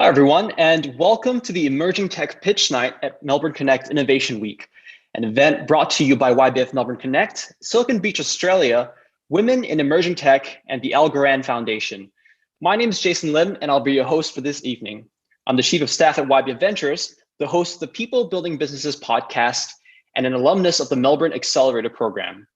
Hi, everyone, and welcome to the Emerging Tech Pitch Night at Melbourne Connect Innovation Week, an event brought to you by YBF Melbourne Connect, Silicon Beach, Australia, Women in Emerging Tech, and the Algorand Foundation. My name is Jason Lim, and I'll be your host for this evening. I'm the Chief of Staff at YBF Ventures, the host of the People Building Businesses podcast, and an alumnus of the Melbourne Accelerator program.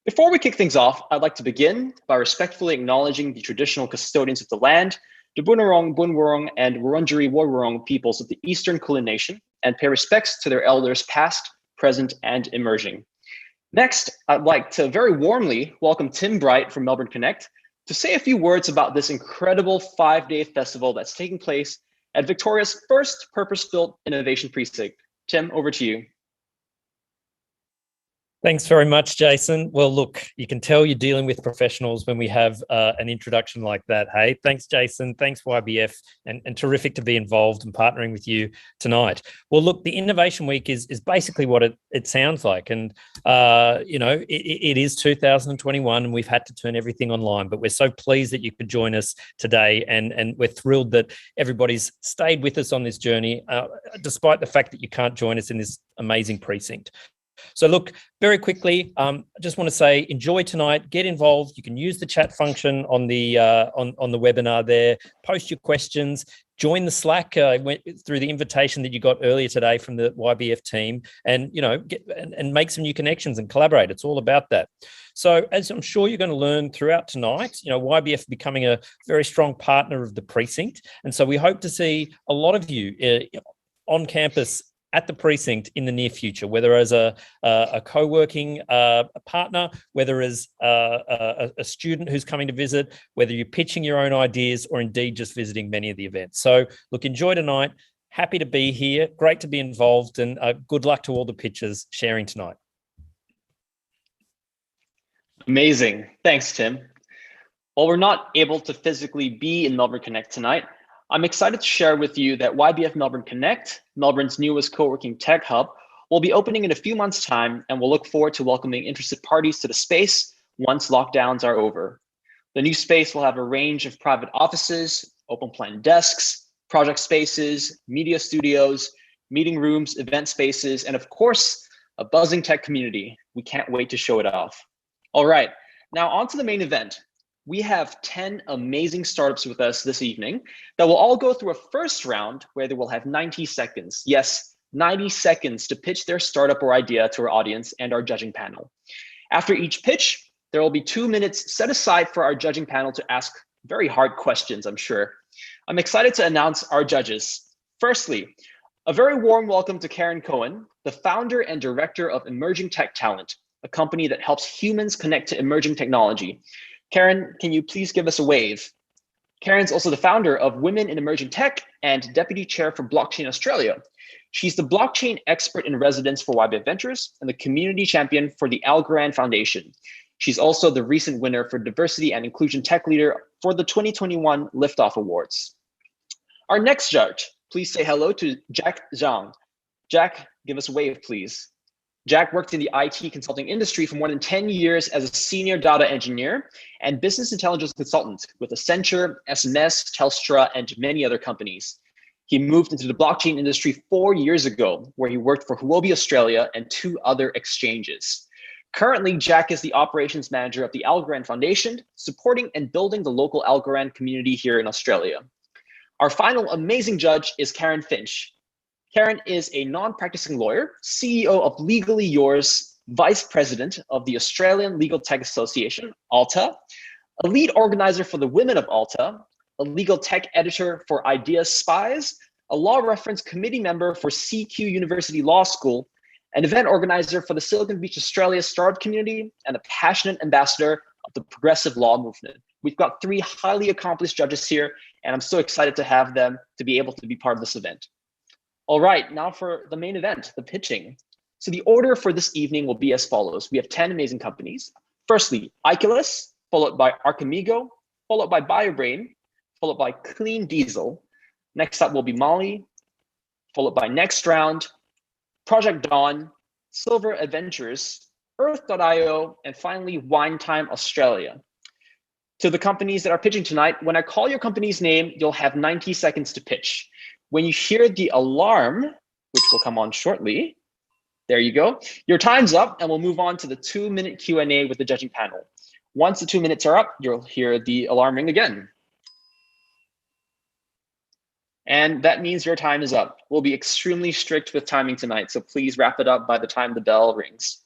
Before we kick things off, I'd like to begin by respectfully acknowledging the traditional custodians of the land, the Bunurong, Bunwurrung, and Wurundjeri Woi-wurrung peoples of the Eastern Kulin Nation, and pay respects to their elders past, present, and emerging. Next, I'd like to very warmly welcome Tim Bright from Melbourne Connect to say a few words about this incredible 5-day festival that's taking place at Victoria's first purpose-built innovation precinct. Tim, over to you. Thanks very much, Jason. Well, look, you can tell you're dealing with professionals when we have an introduction like that. Hey, thanks, Jason. Thanks, YBF, and terrific to be involved and partnering with you tonight. Well, look, the Innovation Week is basically what it sounds like. And, it is 2021 and we've had to turn everything online, but we're so pleased that you could join us today. And we're thrilled that everybody's stayed with us on this journey, despite the fact that you can't join us in this amazing precinct. So look, very quickly, I just want to say enjoy tonight, get involved. You can use the chat function on the on the webinar there, post your questions, join the Slack went through the invitation that you got earlier today from the YBF team, and get and make some new connections and collaborate. It's all about that. So as I'm sure you're going to learn throughout tonight, YBF becoming a very strong partner of the precinct. And so we hope to see a lot of you on campus at the precinct in the near future, whether as a co-working partner, whether as a student who's coming to visit, whether you're pitching your own ideas, or indeed just visiting many of the events. So look, enjoy tonight. Happy to be here. Great to be involved, and good luck to all the pitchers sharing tonight. Amazing. Thanks, Tim. While we're not able to physically be in Melbourne Connect tonight, I'm excited to share with you that YBF Melbourne Connect, Melbourne's newest co-working tech hub, will be opening in a few months' time, and we'll look forward to welcoming interested parties to the space once lockdowns are over. The new space will have a range of private offices, open plan desks, project spaces, media studios, meeting rooms, event spaces, and of course, a buzzing tech community. We can't wait to show it off. All right, now on to the main event. We have 10 amazing startups with us this evening that will all go through a first round where they will have 90 seconds. Yes, 90 seconds to pitch their startup or idea to our audience and our judging panel. After each pitch, there will be 2 minutes set aside for our judging panel to ask very hard questions, I'm sure. I'm excited to announce our judges. Firstly, a very warm welcome to Karen Cohen, the founder and director of Emerging Tech Talent, a company that helps humans connect to emerging technology. Karen, can you please give us a wave? Karen's also the founder of Women in Emerging Tech and deputy chair for Blockchain Australia. She's the blockchain expert in residence for YBF Ventures and the community champion for the Algorand Foundation. She's also the recent winner for Diversity and Inclusion Tech Leader for the 2021 Liftoff Awards. Our next judge, please say hello to Zhang. Jack, give us a wave, please. Jack worked in the IT consulting industry for more than 10 years as a senior data engineer and business intelligence consultant with Accenture, SMS, Telstra, and many other companies. He moved into the blockchain industry 4 years ago, where he worked for Huobi Australia and 2 other exchanges. Currently, Jack is the operations manager of the Algorand Foundation, supporting and building the local Algorand community here in Australia. Our final amazing judge is Karen Finch. Karen is a non-practicing lawyer, CEO of Legally Yours, vice president of the Australian Legal Tech Association, ALTA, a lead organizer for the Women of ALTA, a legal tech editor for Idea Spies, a law reference committee member for CQ University Law School, an event organizer for the Silicon Beach, Australia startup community, and a passionate ambassador of the progressive law movement. We've got 3 highly accomplished judges here, and I'm so excited to have them to be able to be part of this event. All right, now for the main event, the pitching. So the order for this evening will be as follows. We have 10 amazing companies. Firstly, Iculus, followed by Amigo, followed by Biobrain, followed by Clean Diesel. Next up will be Molly, followed by Next Round, Project Dawn, Silver Adventures, Earth.io, and finally Wine Time Australia. To the companies that are pitching tonight, when I call your company's name, you'll have 90 seconds to pitch. When you hear the alarm, which will come on shortly, there you go, your time's up, and we'll move on to the 2-minute Q&A with the judging panel. Once the 2 minutes are up, you'll hear the alarm ring again. And that means your time is up. We'll be extremely strict with timing tonight, so please wrap it up by the time the bell rings.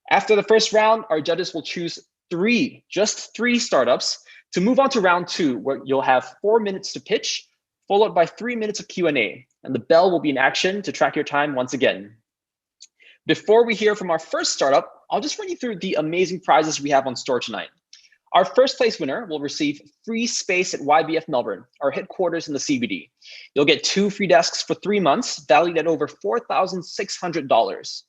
After the first round, our judges will choose just three startups to move on to round 2, where you'll have 4 minutes to pitch, followed by 3 minutes of Q&A, and the bell will be in action to track your time once again. Before we hear from our first startup, I'll just run you through the amazing prizes we have on store tonight. Our first place winner will receive free space at YBF Melbourne, our headquarters in the CBD. You'll get 2 free desks for 3 months, valued at over $4,600.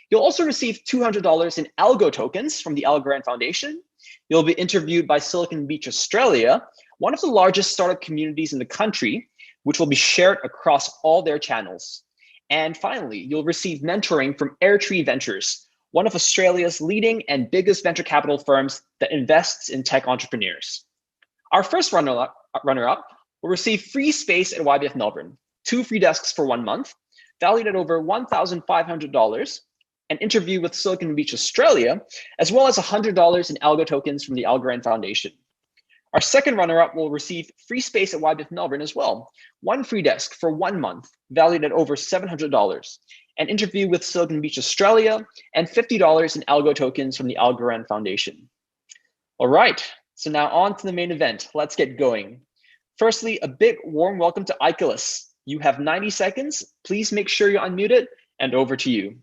You'll also receive $200 in Algo tokens from the Algorand Foundation. You'll be interviewed by Silicon Beach, Australia, one of the largest startup communities in the country, which will be shared across all their channels. And finally, you'll receive mentoring from Airtree Ventures, one of Australia's leading and biggest venture capital firms that invests in tech entrepreneurs. Our first runner-up will receive free space at YBF Melbourne, 2 free desks for 1 month, valued at over $1,500, an interview with Silicon Beach, Australia, as well as $100 in Algo tokens from the Algorand Foundation. Our second runner-up will receive free space at YBF Melbourne as well, 1 free desk for 1 month, valued at over $700, an interview with Silicon Beach, Australia, and $50 in Algo tokens from the Algorand Foundation. All right, so now on to the main event. Let's get going. Firstly, a big warm welcome to Icolas. You have 90 seconds. Please make sure you're unmuted, and over to you.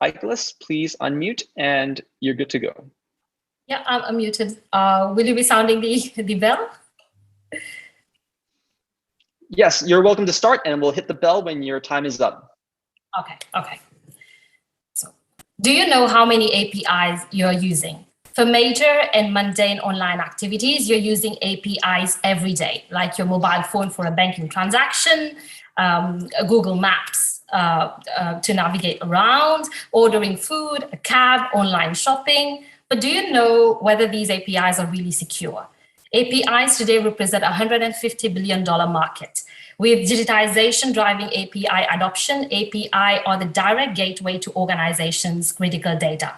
Icolas, please unmute and you're good to go. Yeah, I'm unmuted. Will you be sounding the bell? Yes, you're welcome to start, and we'll hit the bell when your time is up. Okay. So, do you know how many APIs you're using? For major and mundane online activities, you're using APIs every day, like your mobile phone for a banking transaction, Google Maps to navigate around, ordering food, a cab, online shopping. But do you know whether these APIs are really secure? APIs today represent a $150 billion market. With digitization driving API adoption, API are the direct gateway to organizations' critical data.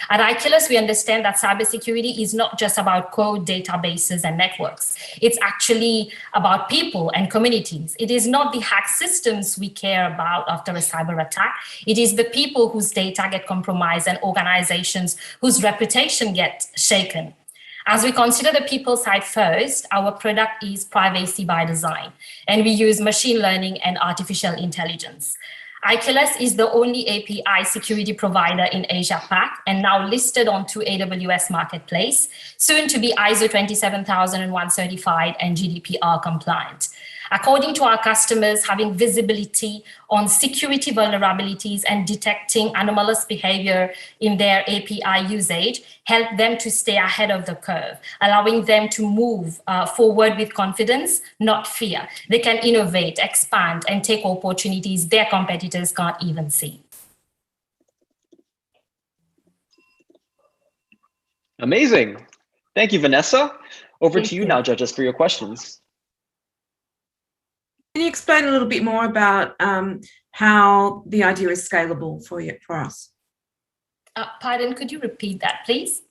At Icolas, we understand that cybersecurity is not just about code, databases, and networks. It's actually about people and communities. It is not the hacked systems we care about after a cyber attack. It is the people whose data get compromised and organizations whose reputation get shaken. As we consider the people side first, our product is privacy by design, and we use machine learning and artificial intelligence. Icolas is the only API security provider in Asia-Pac and now listed onto AWS Marketplace, soon to be ISO 27001 certified and GDPR compliant. According to our customers, having visibility on security vulnerabilities and detecting anomalous behavior in their API usage help them to stay ahead of the curve, allowing them to move forward with confidence, not fear. They can innovate, expand, and take opportunities their competitors can't even see. Amazing. Thank you, Vanessa. Over to you now, judges, for your questions. Can you explain a little bit more about how the idea is scalable for us? Pardon, could you repeat that, please?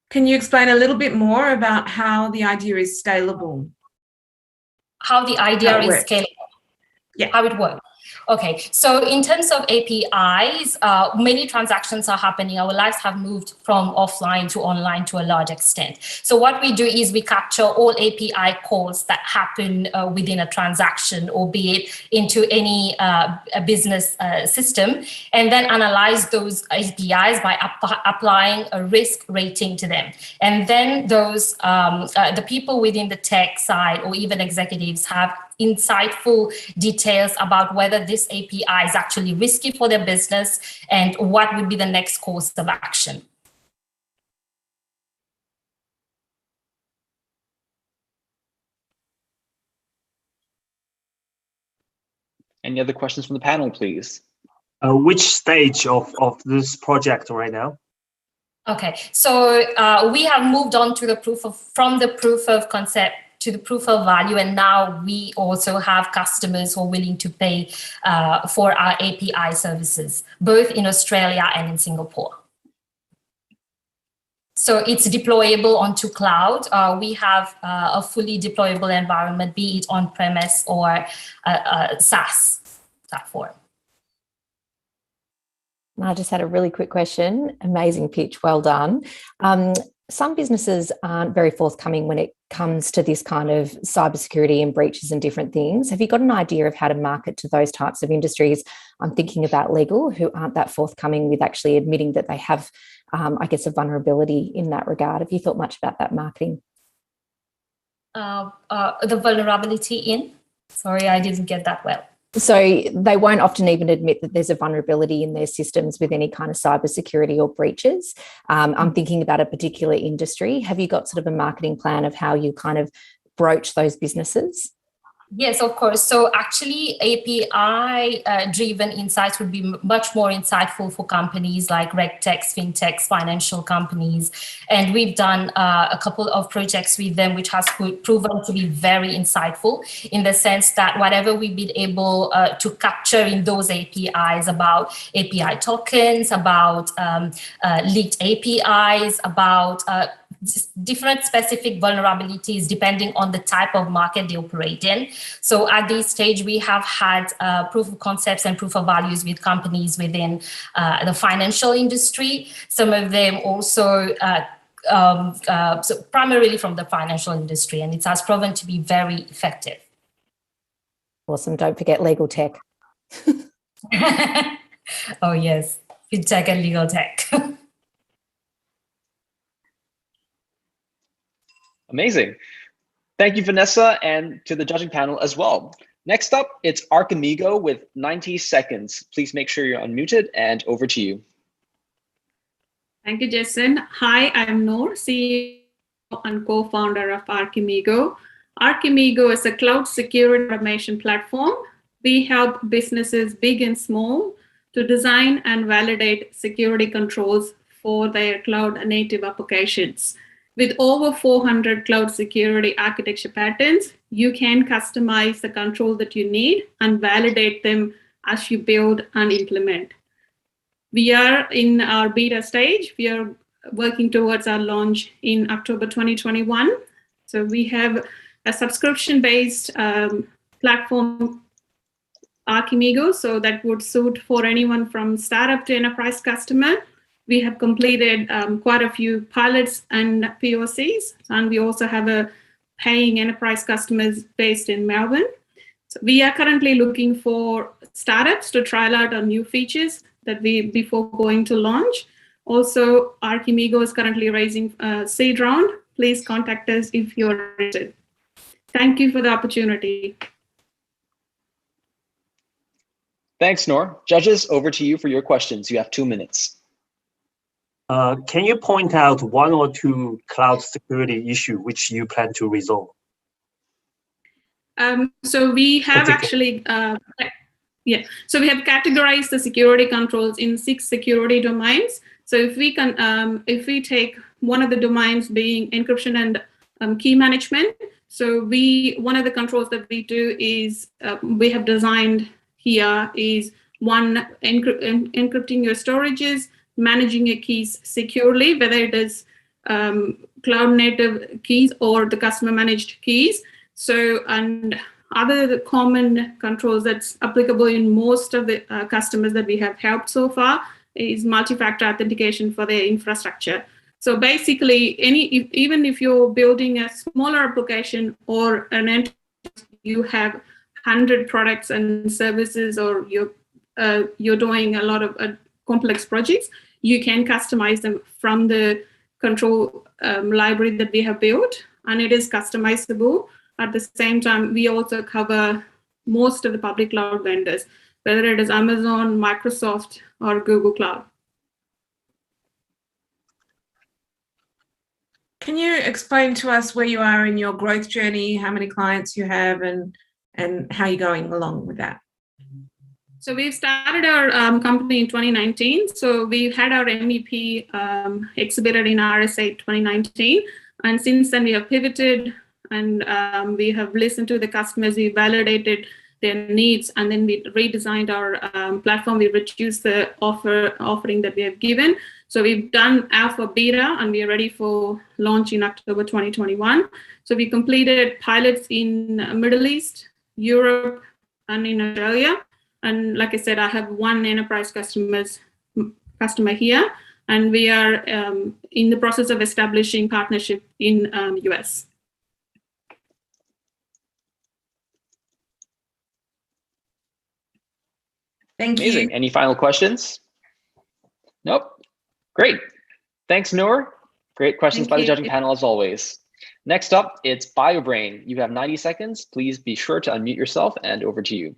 Can you explain a little bit more about how the idea is scalable? How the idea is scalable? Yeah. How it works? Okay, so in terms of APIs, many transactions are happening. Our lives have moved from offline to online to a large extent. So what we do is we capture all API calls that happen within a transaction, or be it into any business system, and then analyze those APIs by applying a risk rating to them. And then those the people within the tech side or even executives have insightful details about whether this API is actually risky for their business and what would be the next course of action. Any other questions from the panel, please? Which stage of this project right now? Okay, so we have moved on to from the proof of concept to the proof of value, and now we also have customers who are willing to pay for our API services, both in Australia and in Singapore. So it's deployable onto cloud. We have a fully deployable environment, be it on-premise or a SaaS platform. I just had a really quick question. Amazing pitch, well done. Some businesses aren't very forthcoming when it comes to this kind of cybersecurity and breaches and different things. Have you got an idea of how to market to those types of industries? I'm thinking about legal, who aren't that forthcoming with actually admitting that they have, I guess, a vulnerability in that regard. Have you thought much about that marketing? The vulnerability in? Sorry, I didn't get that well. So they won't often even admit that there's a vulnerability in their systems with any kind of cybersecurity or breaches. I'm thinking about a particular industry. Have you got sort of a marketing plan of how you kind of broach those businesses? Yes, of course. So actually API-driven insights would be much more insightful for companies like RegTechs, FinTechs, financial companies. And we've done a couple of projects with them, which has proven to be very insightful in the sense that whatever we've been able to capture in those APIs about API tokens, about leaked APIs, about different specific vulnerabilities depending on the type of market they operate in. So at this stage, we have had proof of concepts and proof of values with companies within the financial industry. Some of them also so primarily from the financial industry, and it has proven to be very effective. Awesome. Don't forget legal tech. Oh, yes. FinTech and legal tech. Amazing. Thank you, Vanessa, and to the judging panel as well. Next up, it's Amigo with 90 seconds. Please make sure you're unmuted, and over to you. Thank you, Jason. Hi, I'm Noor, CEO and co-founder of Amigo. Amigo is a cloud security automation platform. We help businesses big and small to design and validate security controls for their cloud native applications. With over 400 cloud security architecture patterns, you can customize the control that you need and validate them as you build and implement. We are in our beta stage. We are working towards our launch in October 2021. So we have a subscription-based platform, Amigo, so that would suit for anyone from startup to enterprise customer. We have completed quite a few pilots and POCs, and we also have a paying enterprise customers based in Melbourne. So we are currently looking for startups to trial out our new features that before going to launch. Also, Amigo is currently raising a seed round. Please contact us if you're interested. Thank you for the opportunity. Thanks, Noor. Judges, over to you for your questions. You have 2 minutes. Can you point out one or two cloud security issue which you plan to resolve? So we have actually, So we have categorized the security controls in 6 security domains. So if we take one of the domains being encryption and key management, so one of the controls that we do is we have designed here is one, encrypting your storages, managing your keys securely, whether it is cloud native keys or the customer managed keys. So, and other common controls that's applicable in most of the customers that we have helped so far is multi-factor authentication for their infrastructure. So basically, even if you're building a smaller application or an enterprise, you have 100 products and services, or you're doing a lot of complex projects, you can customize them from the control library that we have built, and it is customizable. At the same time, we also cover most of the public cloud vendors, whether it is Amazon, Microsoft, or Google Cloud. Can you explain to us where you are in your growth journey, how many clients you have, and how you're going along with that? So we've started our company in 2019. So we've had our MEP exhibited in RSA 2019. And since then we have pivoted and we have listened to the customers, we validated their needs, and then we redesigned our platform. We reduced the offering that we have given. So we've done alpha beta and we are ready for launch in October 2021. So we completed pilots in Middle East, Europe, and in Australia. And like I said, I have one enterprise customer here, and we are in the process of establishing partnership in US. Thank Amazing. you. Any final questions? Nope. Great. Thanks, Noor. Great questions by the judging panel as always. Next up, it's Biobrain. You have 90 seconds. Please be sure to unmute yourself, and over to you.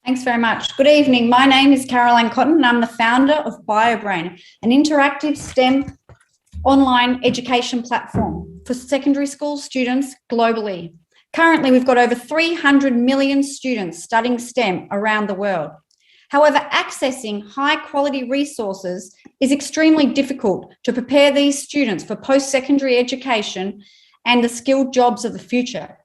Thanks very much. Good evening. My name is Caroline Cotton and I'm the founder of Biobrain, an interactive STEM online education platform for secondary school students globally. Currently, we've got over 300 million students studying STEM around the world. However, accessing high quality resources is extremely difficult to prepare these students for post-secondary education and the skilled jobs of the future.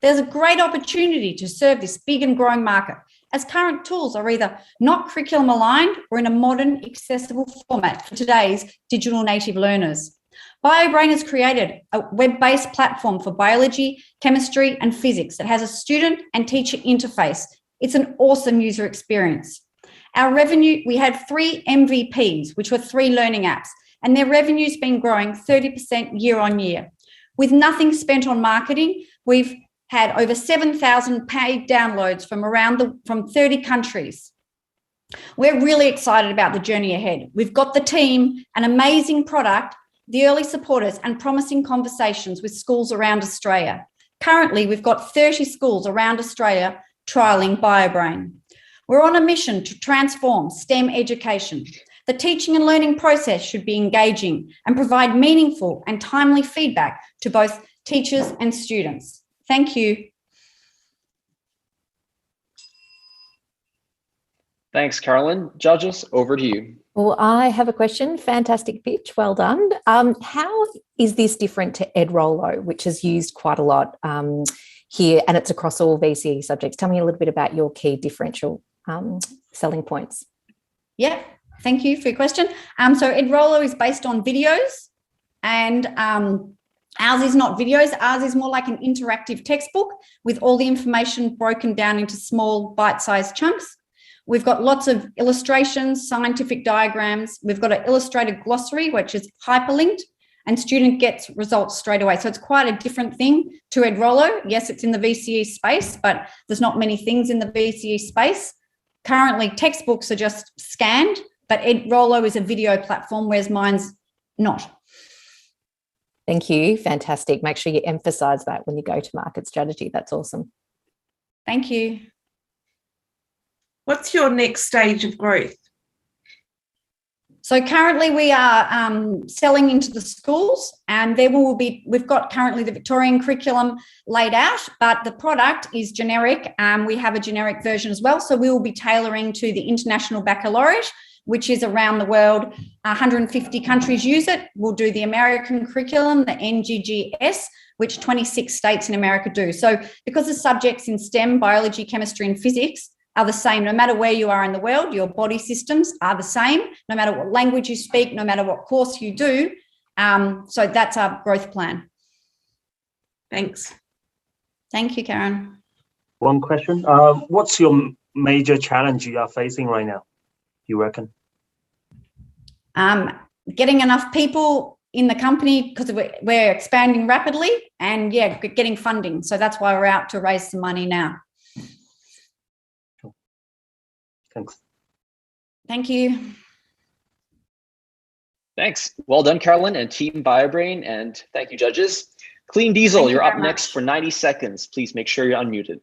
There's a great opportunity to serve this big and growing market, as current tools are either not curriculum aligned or in a modern, accessible format for today's digital native learners. Biobrain has created a web-based platform for biology, chemistry, and physics that has a student and teacher interface. It's an awesome user experience. Our revenue, we had 3 MVPs, which were 3 learning apps, and their revenue's been growing 30% year on year. With nothing spent on marketing, we've had over 7,000 paid downloads from 30 countries. We're really excited about the journey ahead. We've got the team, an amazing product, the early supporters, and promising conversations with schools around Australia. Currently, we've got 30 schools around Australia trialling Biobrain. We're on a mission to transform STEM education. The teaching and learning process should be engaging and provide meaningful and timely feedback to both teachers and students. Thank you. Thanks, Carolyn. Judges, over to you. Well, I have a question. Fantastic pitch. Well done. How is this different to EdRolo, which is used quite a lot here, and it's across all VCE subjects? Tell me a little bit about your key differential selling points. Yeah, thank you for your question. So EdRolo is based on videos, and ours is not videos. Ours is more like an interactive textbook with all the information broken down into small bite-sized chunks. We've got lots of illustrations, scientific diagrams. We've got an illustrated glossary, which is hyperlinked, and student gets results straight away. So it's quite a different thing to EdRolo. Yes, it's in the VCE space, but there's not many things in the VCE space. Currently, textbooks are just scanned, but EdRolo is a video platform, whereas mine's not. Thank you. Fantastic. Make sure you emphasize that when you go to market strategy. That's awesome. Thank you. What's your next stage of growth? So currently we are selling into the schools, and we've got currently the Victorian curriculum laid out, but the product is generic. We have a generic version as well. So we will be tailoring to the International Baccalaureate, which is around the world. 150 countries use it. We'll do the American curriculum, the NGGS, which 26 states in America do. So because the subjects in STEM, biology, chemistry, and physics are the same, no matter where you are in the world, your body systems are the same, no matter what language you speak, no matter what course you do. So that's our growth plan. Thanks. Thank you, Karen. One question. What's your major challenge you are facing right now, you reckon? Getting enough people in the company, because we're expanding rapidly, and yeah, getting funding. So that's why we're out to raise some money now. Thanks. Thank you. Thanks. Well done, Carolyn and Team Biobrain, and thank you, judges. Clean Diesel, you're up next for 90 seconds. Please make sure you're unmuted.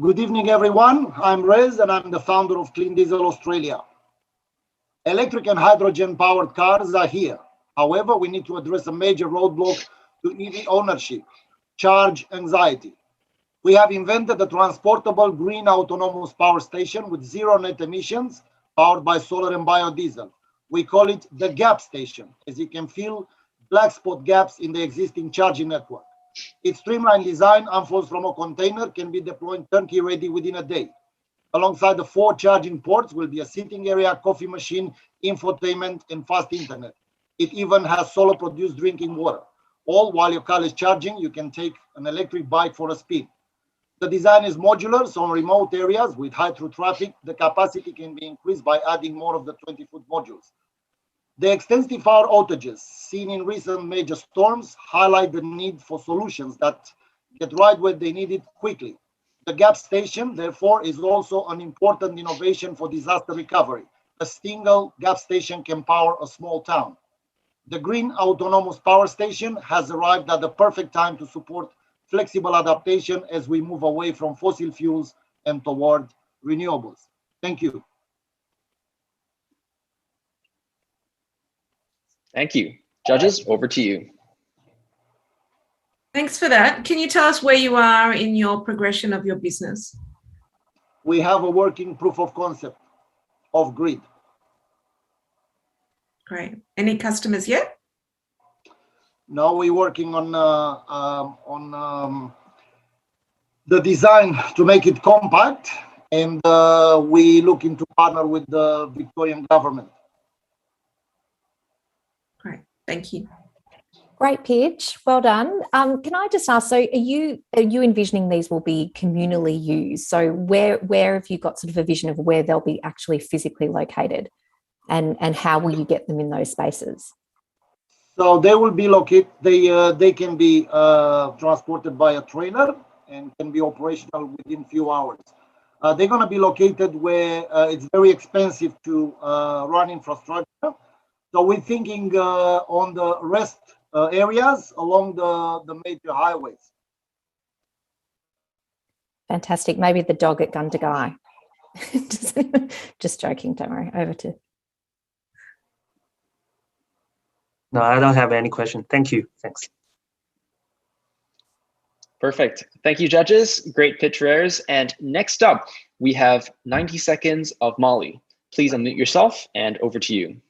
Good evening, everyone. I'm Rez, and I'm the founder of Clean Diesel Australia. Electric and hydrogen-powered cars are here. However, we need to address a major roadblock to EV ownership: charge anxiety. We have invented a transportable green autonomous power station with zero net emissions, powered by solar and biodiesel. We call it the gap station, as it can fill black spot gaps in the existing charging network. Its streamlined design unfolds from a container, can be deployed turnkey ready within a day. Alongside the 4 charging ports will be a sitting area, coffee machine, infotainment, and fast internet. It even has solar produced drinking water. All while your car is charging, you can take an electric bike for a spin. The design is modular, so in remote areas with high through traffic, the capacity can be increased by adding more of the 20-foot modules. The extensive power outages seen in recent major storms highlight the need for solutions that get right where they need it quickly. The gap station, therefore, is also an important innovation for disaster recovery. A single gap station can power a small town. The green autonomous power station has arrived at the perfect time to support flexible adaptation as we move away from fossil fuels and toward renewables. Thank you. Thank you. Judges, over to you. Thanks for that. Can you tell us where you are in your progression of your business? We have a working proof of concept of grid. Great. Any customers yet? Now we're working on the design to make it compact, and we looking to partner with the Victorian government. Great, thank you. Great pitch, well done. Can I just ask, so are you envisioning these will be communally used? So where have you got sort of a vision of where they'll be actually physically located, and how will you get them in those spaces? So they will be located. They can be transported by a trailer and can be operational within few hours. They're going to be located where it's very expensive to run infrastructure. So we're thinking on the rest areas along the major highways. Fantastic. Maybe the dog at Gundagai. Just joking, don't worry. Over to... No, I don't have any question. Thank you. Thanks. Perfect. Thank you, judges. Great pitch rares. And next up, we have 90 seconds of Molly. Please unmute yourself and over to you.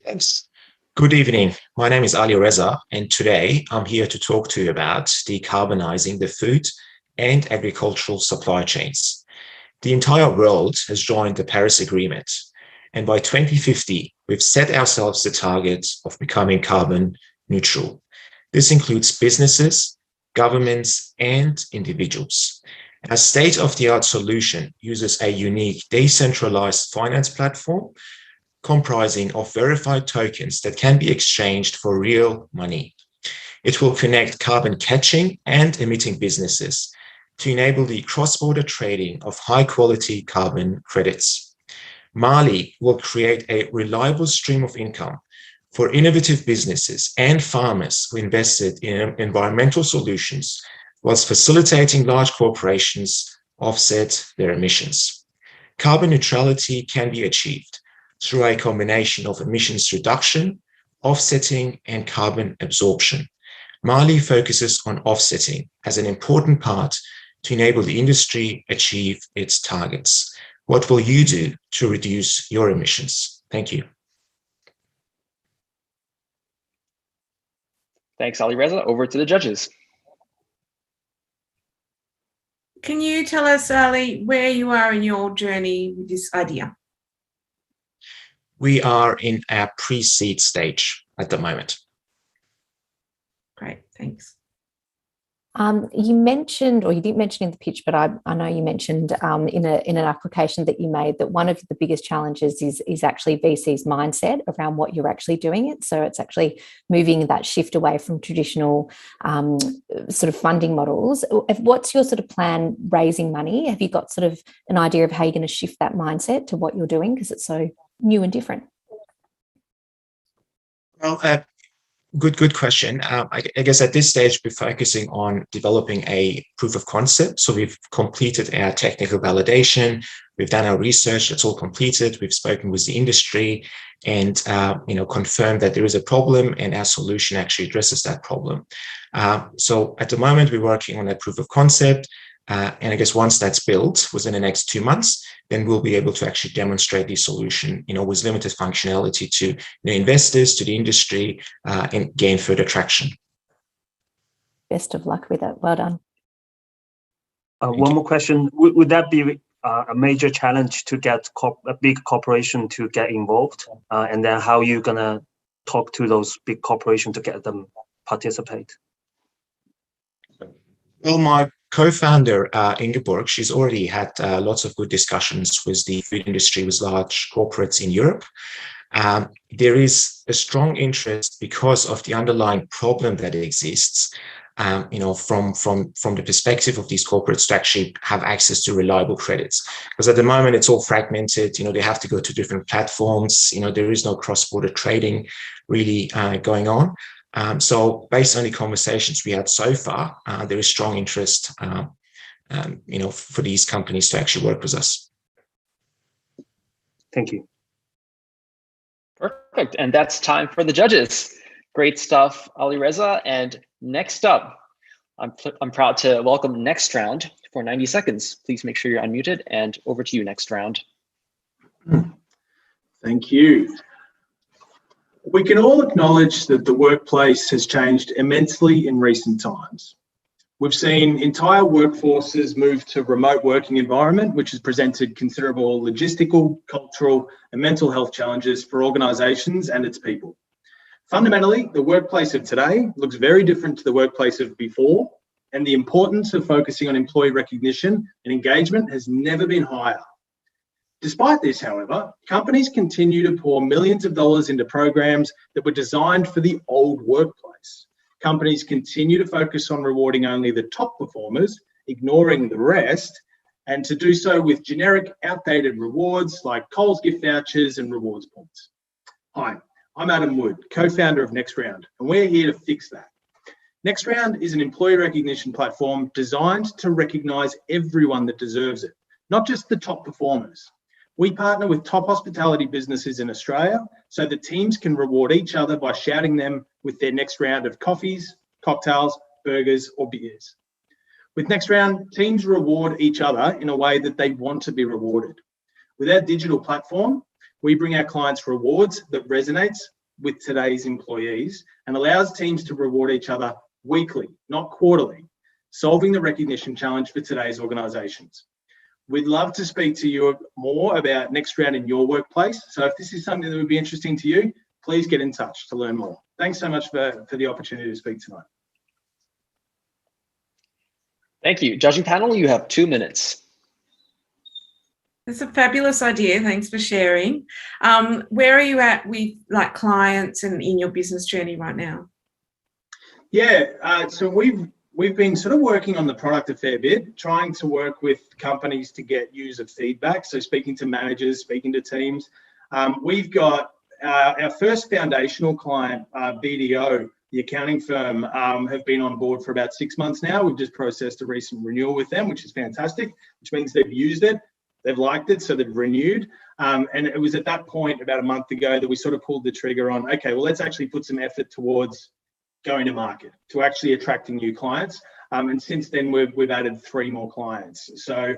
Thanks. Good evening. My name is Ali Reza, and today I'm here to talk to you about decarbonizing the food and agricultural supply chains. The entire world has joined the Paris Agreement, and by 2050, we've set ourselves the target of becoming carbon neutral. This includes businesses, governments, and individuals. Our state-of-the-art solution uses a unique decentralized finance platform comprising of verified tokens that can be exchanged for real money. It will connect carbon catching and emitting businesses to enable the cross-border trading of high-quality carbon credits. Mali will create a reliable stream of income for innovative businesses and farmers who invested in environmental solutions, whilst facilitating large corporations offset their emissions. Carbon neutrality can be achieved through a combination of emissions reduction, offsetting, and carbon absorption. Mali focuses on offsetting as an important part to enable the industry achieve its targets. What will you do to reduce your emissions? Thank you. Thanks, Ali Reza. Over to the judges. Can you tell us, Ali, where you are in your journey with this idea? We are in our pre-seed stage at the moment. Great, thanks. You mentioned, or you didn't mention in the pitch, but I know you mentioned in an application that you made that one of the biggest challenges is actually VC's mindset around what you're actually doing it. So it's actually moving that shift away from traditional sort of funding models. What's your sort of plan raising money? Have you got sort of an idea of how you're going to shift that mindset to what you're doing because it's so new and different? Well, Good question. I guess at this stage, we're focusing on developing a proof of concept. So we've completed our technical validation. We've done our research. It's all completed. We've spoken with the industry and, confirmed that there is a problem and our solution actually addresses that problem. So at the moment, we're working on that proof of concept. And I guess once that's built within the next 2 months, then we'll be able to actually demonstrate the solution, with limited functionality to investors, to the industry, and gain further traction. Best of luck with it. Well done. One more question. Would that be a major challenge to get a big corporation to get involved? And then how are you going to talk to those big corporations to get them participate? Well, my co-founder, Ingeborg, she's already had lots of good discussions with the food industry, with large corporates in Europe. There is a strong interest because of the underlying problem that exists, from the perspective of these corporates to actually have access to reliable credits. Because at the moment, it's all fragmented. They have to go to different platforms. There is no cross-border trading really going on. So based on the conversations we had so far, there is strong interest, for these companies to actually work with us. Thank you. Perfect. And that's time for the judges. Great stuff, Ali Reza. And next up, I'm proud to welcome Next Round for 90 seconds. Please make sure you're unmuted, and over to you, Next Round. Thank you. We can all acknowledge that the workplace has changed immensely in recent times. We've seen entire workforces move to remote working environment, which has presented considerable logistical, cultural, and mental health challenges for organisations and its people. Fundamentally, the workplace of today looks very different to the workplace of before, and the importance of focusing on employee recognition and engagement has never been higher. Despite this, however, companies continue to pour millions of dollars into programs that were designed for the old workplace. Companies continue to focus on rewarding only the top performers, ignoring the rest, and to do so with generic, outdated rewards like Coles gift vouchers and rewards points. Hi, I'm Adam Wood, co-founder of Next Round, and we're here to fix that. Next Round is an employee recognition platform designed to recognise everyone that deserves it, not just the top performers. We partner with top hospitality businesses in Australia so that teams can reward each other by shouting them with their next round of coffees, cocktails, burgers, or beers. With Next Round, teams reward each other in a way that they want to be rewarded. With our digital platform, we bring our clients rewards that resonates with today's employees and allows teams to reward each other weekly, not quarterly, solving the recognition challenge for today's organisations. We'd love to speak to you more about Next Round in your workplace. So if this is something that would be interesting to you, please get in touch to learn more. Thanks so much for the opportunity to speak tonight. Thank you. Judging panel, you have 2 minutes. It's a fabulous idea. Thanks for sharing. Where are you at with clients and in your business journey right now? Yeah, so we've been sort of working on the product a fair bit, trying to work with companies to get user feedback. So speaking to managers, speaking to teams. We've got our first foundational client, BDO, the accounting firm, have been on board for about 6 months now. We've just processed a recent renewal with them, which is fantastic, which means they've used it, they've liked it, so they've renewed. And it was at that point about a month ago that we sort of pulled the trigger on, okay, well, let's actually put some effort towards going to market, to actually attracting new clients. And since then, we've added 3 more clients. So,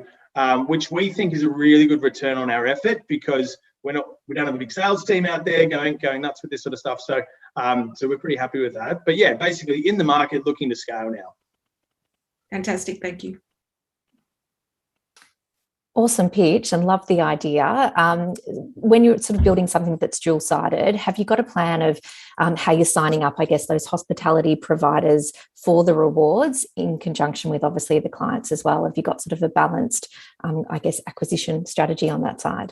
which we think is a really good return on our effort, because we don't have a big sales team out there going nuts with this sort of stuff. So, so we're pretty happy with that. But yeah, basically in the market, looking to scale now. Fantastic, thank you. Awesome pitch, and love the idea. When you're sort of building something that's dual-sided, have you got a plan of how you're signing up, I guess, those hospitality providers for the rewards in conjunction with obviously the clients as well? Have you got sort of a balanced, I guess, acquisition strategy on that side?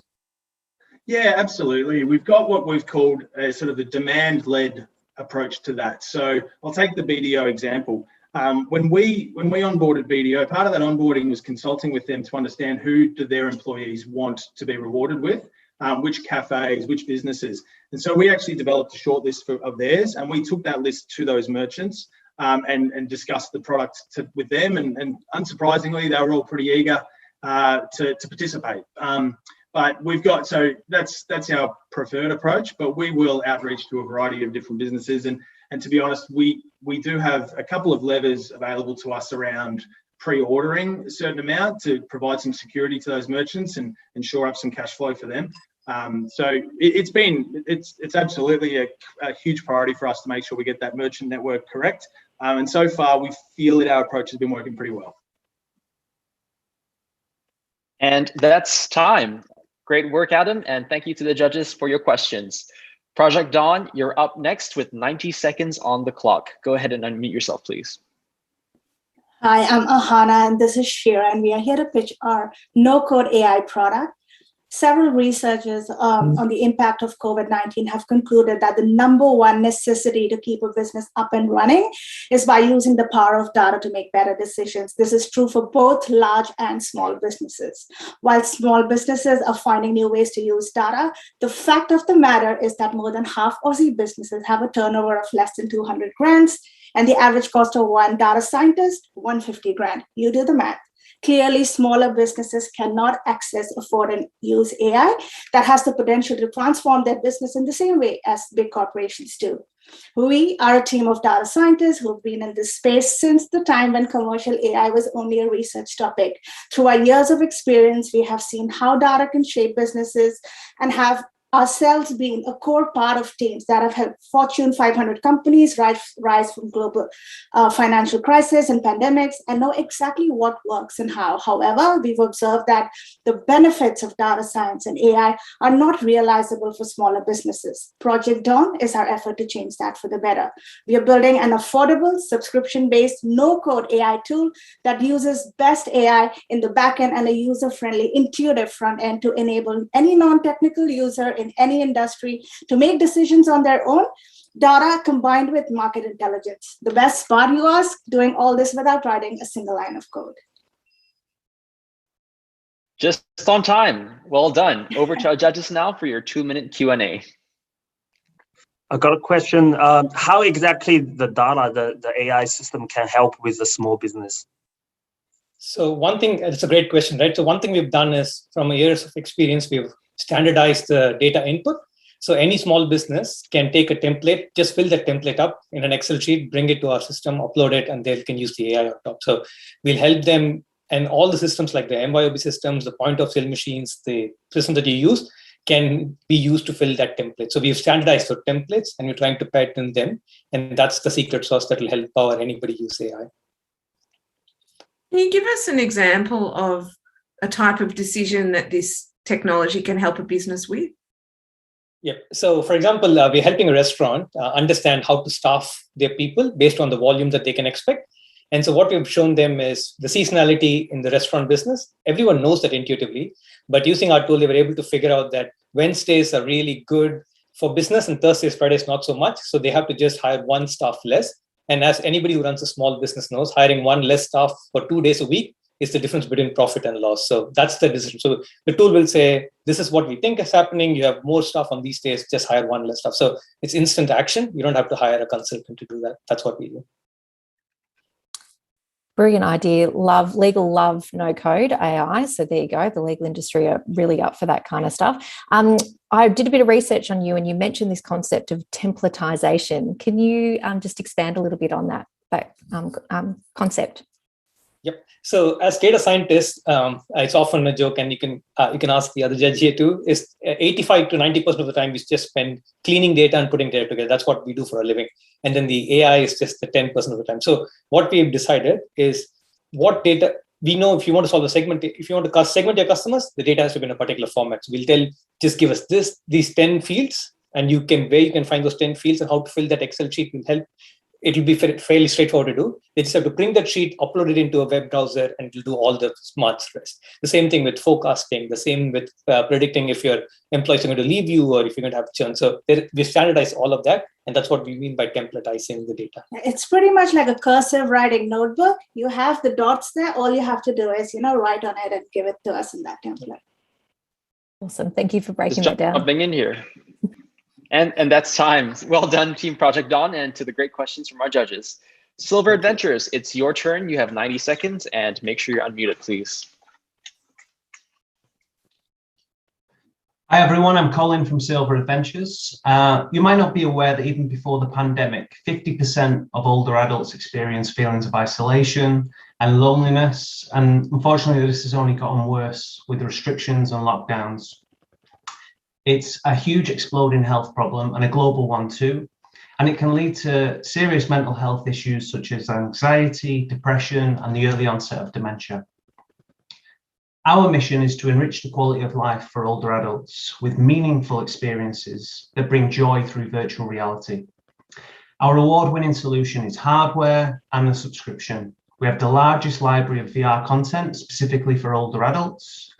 Yeah, absolutely. We've got what we've called a sort of a demand-led approach to that. So I'll take the BDO example. When we onboarded BDO, part of that onboarding was consulting with them to understand who do their employees want to be rewarded with. which cafes, which businesses. And so we actually developed a short list of theirs, and we took that list to those merchants and discussed the product with them. And unsurprisingly, they were all pretty eager to participate. But we've got, so that's our preferred approach, but we will outreach to a variety of different businesses. And to be honest, we do have a couple of levers available to us around pre-ordering a certain amount to provide some security to those merchants and shore up some cash flow for them. So it's absolutely a huge priority for us to make sure we get that merchant network correct. And so far, we feel that our approach has been working pretty well. And that's time. Great work, Adam, and thank you to the judges for your questions. Project Dawn, you're up next with 90 seconds on the clock. Go ahead and unmute yourself, please. Hi, I'm Ahana, and this is Shira, and we are here to pitch our no-code AI product. Several researchers on the impact of COVID-19 have concluded that the #1 necessity to keep a business up and running is by using the power of data to make better decisions. This is true for both large and small businesses. While small businesses are finding new ways to use data, the fact of the matter is that more than half Aussie businesses have a turnover of less than 200 grand, and the average cost of one data scientist, 150 grand. You do the math. Clearly, smaller businesses cannot access, afford, and use AI that has the potential to transform their business in the same way as big corporations do. We are a team of data scientists who've been in this space since the time when commercial AI was only a research topic. Through our years of experience, we have seen how data can shape businesses and have ourselves being a core part of teams that have helped Fortune 500 companies rise from global financial crisis and pandemics and know exactly what works and how. However, we've observed that the benefits of data science and AI are not realizable for smaller businesses. Project Dawn is our effort to change that for the better. We are building an affordable, subscription-based, no-code AI tool that uses best AI in the backend and a user-friendly, intuitive front end to enable any non-technical user in any industry to make decisions on their own, data combined with market intelligence. The best part, you ask, doing all this without writing a single line of code. Just on time. Well done. Over to our judges now for your 2-minute Q&A. I got a question. How exactly the data, the AI system can help with the small business? So one thing, it's a great question, right? So one thing we've done is, from years of experience, we've standardized the data input. So any small business can take a template, just fill that template up in an Excel sheet, bring it to our system, upload it, and they can use the AI on top. So we'll help them, and all the systems like the MYOB systems, the point of sale machines, the system that you use can be used to fill that template. So we've standardized the templates and we're trying to pattern them. And that's the secret sauce that will help power anybody use AI. Can you give us an example of a type of decision that this technology can help a business with? Yeah. So, for example, we're helping a restaurant understand how to staff their people based on the volume that they can expect. And so what we've shown them is the seasonality in the restaurant business. Everyone knows that intuitively, but using our tool, they were able to figure out that Wednesdays are really good for business and Thursdays, Fridays, not so much. So they have to just hire one staff less. And as anybody who runs a small business knows, hiring one less staff for 2 days a week is the difference between profit and loss. So that's the decision. So the tool will say, this is what we think is happening. You have more staff on these days, just hire one less staff. So it's instant action. You don't have to hire a consultant to do that. That's what we do. Brilliant idea. Legal love no code AI. So there you go. The legal industry are really up for that kind of stuff. I did a bit of research on you and you mentioned this concept of templatization. Can you just expand a little bit on that concept? Yep. So as data scientists, it's often a joke, and you can ask the other judge here too, is 85 to 90% of the time we just spend cleaning data and putting data together. That's what we do for a living. And then the AI is just the 10% of the time. So what we've decided is what data we know. If you want to solve a segment, if you want to segment your customers, the data has to be in a particular format. So we'll tell, just give us these 10 fields, and where you can find those 10 fields and how to fill that Excel sheet will help. It'll be fairly straightforward to do. They just have to bring that sheet, upload it into a web browser, and it'll do all the smart rest. The same thing with forecasting, the same with predicting if your employees are going to leave you or if you're going to have churn. So we standardize all of that, and that's what we mean by templatizing the data. It's pretty much like a cursive writing notebook. You have the dots there. All you have to do is, write on it and give it to us in that template. Awesome. Thank you for breaking Just that down. jumping in here. And that's time. Well done, Team Project Dawn, and to the great questions from our judges. Silver Adventures, it's your turn. You have 90 seconds, and make sure you're unmuted, please. Hi everyone, I'm Colin from Silver Adventures. You might not be aware that even before the pandemic, 50% of older adults experience feelings of isolation and loneliness. And unfortunately, this has only gotten worse with restrictions and lockdowns. It's a huge exploding health problem and a global one too. And it can lead to serious mental health issues such as anxiety, depression, and the early onset of dementia. Our mission is to enrich the quality of life for older adults with meaningful experiences that bring joy through virtual reality. Our award-winning solution is hardware and a subscription. We have the largest library of VR content specifically for older adults.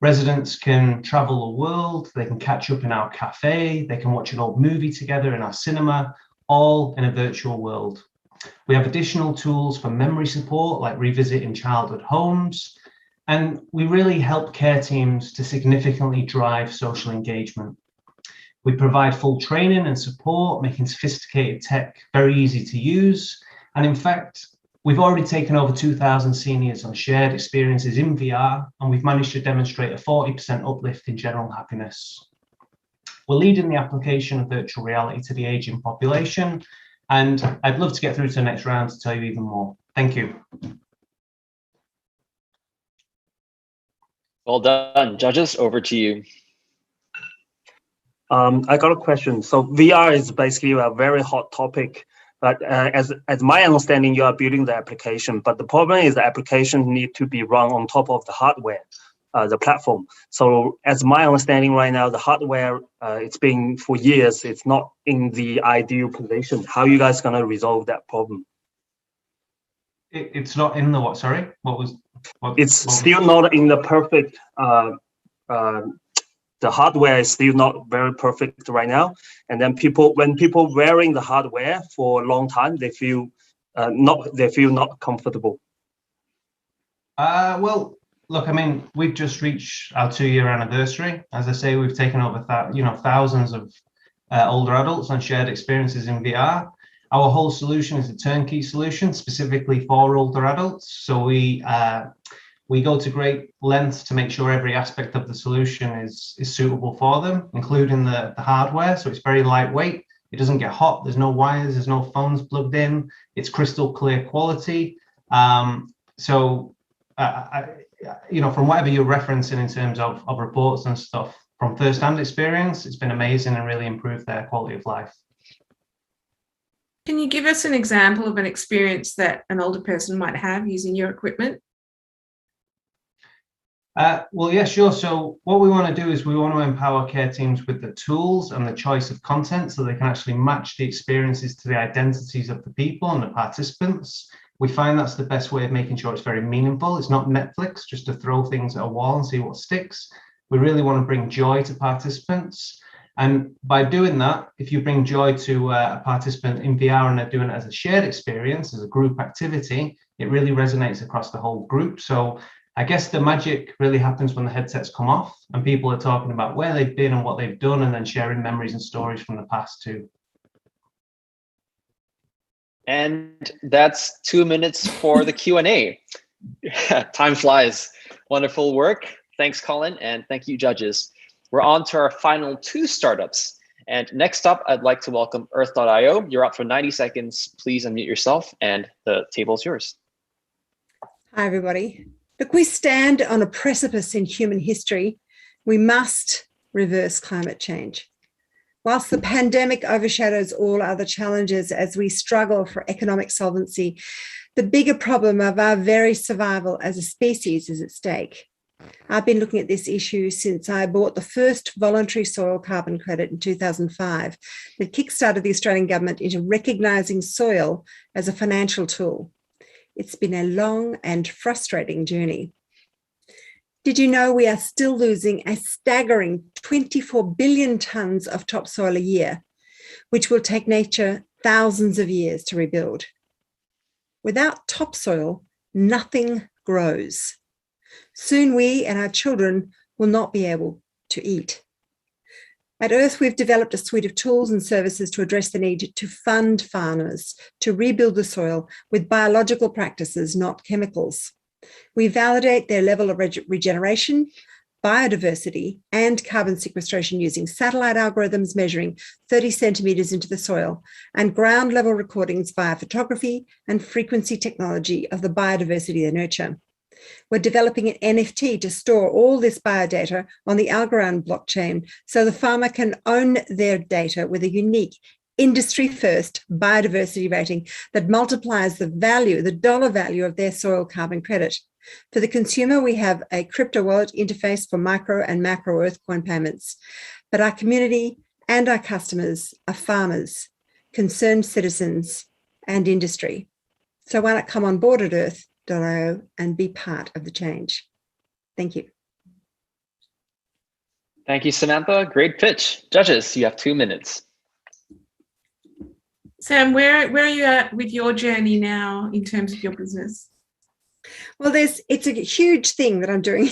Residents can travel the world, they can catch up in our cafe, they can watch an old movie together in our cinema, all in a virtual world. We have additional tools for memory support like revisiting childhood homes, and we really help care teams to significantly drive social engagement. We provide full training and support, making sophisticated tech very easy to use. And in fact, we've already taken over 2,000 seniors on shared experiences in VR, and we've managed to demonstrate a 40% uplift in general happiness. We're leading the application of virtual reality to the aging population, and I'd love to get through to the next round to tell you even more. Thank you. Well done. Judges, over to you. I got a question. So VR is basically a very hot topic, but as my understanding, you are building the application, but the problem is the application need to be run on top of the hardware, the platform. So as my understanding right now, the hardware, it's been for years, it's not in the ideal position. How are you guys gonna resolve that problem? It's not in the what, sorry? It's still not in the perfect, the hardware is still not very perfect right now. And then when people wearing the hardware for a long time, they feel not comfortable. Well, look, I mean, we've just reached our 2-year anniversary. As I say, we've taken over thousands of older adults on shared experiences in VR. Our whole solution is a turnkey solution specifically for older adults. So we go to great lengths to make sure every aspect of the solution is suitable for them, including the hardware. So it's very lightweight. It doesn't get hot. There's no wires. There's no phones plugged in. It's crystal clear quality. From whatever you're referencing in terms of reports and stuff, from first-hand experience, it's been amazing and really improved their quality of life. Can you give us an example of an experience that an older person might have using your equipment? Well, yeah, sure. So what we want to do is we want to empower care teams with the tools and the choice of content so they can actually match the experiences to the identities of the people and the participants. We find that's the best way of making sure it's very meaningful. It's not Netflix, just to throw things at a wall and see what sticks. We really want to bring joy to participants. And by doing that, if you bring joy to a participant in VR and they're doing it as a shared experience, as a group activity, it really resonates across the whole group. So I guess the magic really happens when the headsets come off and people are talking about where they've been and what they've done and then sharing memories and stories from the past too. And that's 2 minutes for the Q&A. Time flies. Wonderful work. Thanks, Colin, and thank you, judges. We're on to our final 2 startups. And next up, I'd like to welcome Earth.io. You're up for 90 seconds. Please unmute yourself and the table is yours. Hi, everybody. Look, we stand on a precipice in human history. We must reverse climate change. Whilst the pandemic overshadows all other challenges as we struggle for economic solvency, the bigger problem of our very survival as a species is at stake. I've been looking at this issue since I bought the first voluntary soil carbon credit in 2005 that kickstarted the Australian government into recognising soil as a financial tool. It's been a long and frustrating journey. Did you know we are still losing a staggering 24 billion tonnes of topsoil a year, which will take nature thousands of years to rebuild? Without topsoil, nothing grows. Soon we and our children will not be able to eat. At Earth, we've developed a suite of tools and services to address the need to fund farmers to rebuild the soil with biological practices, not chemicals. We validate their level of regeneration, biodiversity, and carbon sequestration using satellite algorithms measuring 30 centimetres into the soil and ground level recordings via photography and frequency technology of the biodiversity they nurture. We're developing an NFT to store all this biodata on the Algorand blockchain so the farmer can own their data with a unique industry-first biodiversity rating that multiplies the value, the dollar value of their soil carbon credit. For the consumer, we have a crypto wallet interface for micro and macro Earth coin payments. But our community and our customers are farmers, concerned citizens, and industry. So why not come on board at Earth.io and be part of the change? Thank you. Thank you, Samantha. Great pitch. Judges, you have 2 minutes. Sam, where are you at with your journey now in terms of your business? Well, it's a huge thing that I'm doing.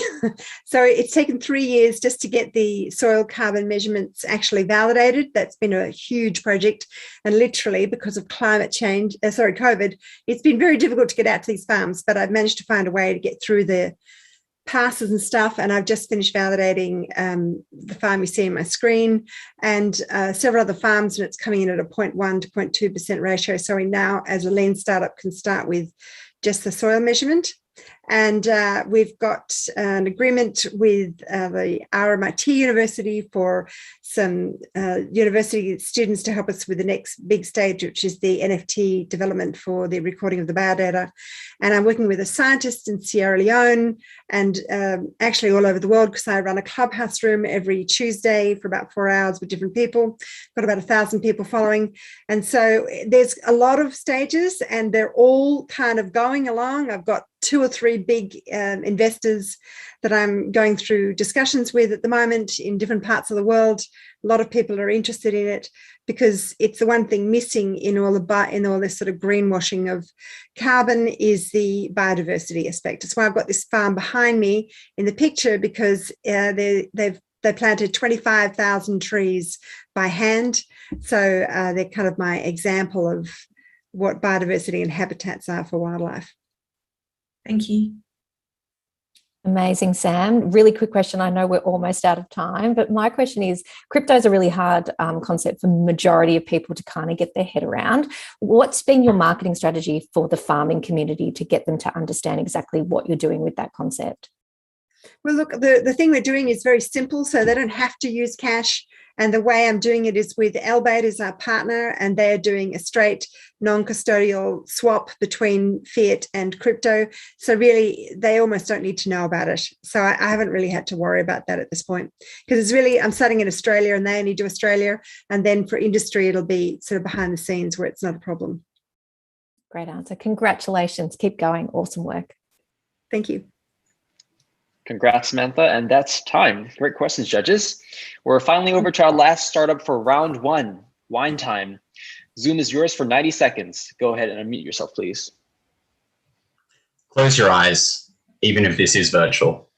So it's taken 3 years just to get the soil carbon measurements actually validated. That's been a huge project. And literally because of COVID, it's been very difficult to get out to these farms, but I've managed to find a way to get through the passes and stuff. And I've just finished validating the farm you see on my screen and several other farms, and it's coming in at a 0.1 to 0.2% ratio. So we now, as a lean startup, can start with just the soil measurement. And we've got an agreement with the RMIT University for some university students to help us with the next big stage, which is the NFT development for the recording of the biodata. And I'm working with a scientist in Sierra Leone and actually all over the world, because I run a clubhouse room every Tuesday for about 4 hours with different people. Got about 1,000 people following. And so there's a lot of stages and they're all kind of going along. I've got 2 or 3 big investors that I'm going through discussions with at the moment in different parts of the world. A lot of people are interested in it because it's the one thing missing in all this sort of greenwashing of carbon is the biodiversity aspect. That's why I've got this farm behind me in the picture, because they planted 25,000 trees by hand. So they're kind of my example of what biodiversity and habitats are for wildlife. Thank you. Amazing, Sam. Really quick question. I know we're almost out of time, but my question is, crypto is a really hard concept for the majority of people to kind of get their head around. What's been your marketing strategy for the farming community to get them to understand exactly what you're doing with that concept? Well, look, the thing we're doing is very simple, so they don't have to use cash. And the way I'm doing it is with Elbait as our partner, and they're doing a straight non-custodial swap between fiat and crypto. So really, they almost don't need to know about it. So I haven't really had to worry about that at this point, because it's really, I'm starting in Australia and they only do Australia. And then for industry, it'll be sort of behind the scenes where it's not a problem. Great answer. Congratulations. Keep going. Awesome work. Thank you. Congrats, Samantha. And that's time. Great questions, judges. We're finally over to our last startup for round 1, wine time. Zoom is yours for 90 seconds. Go ahead and unmute yourself, please. Close your eyes, even if this is virtual.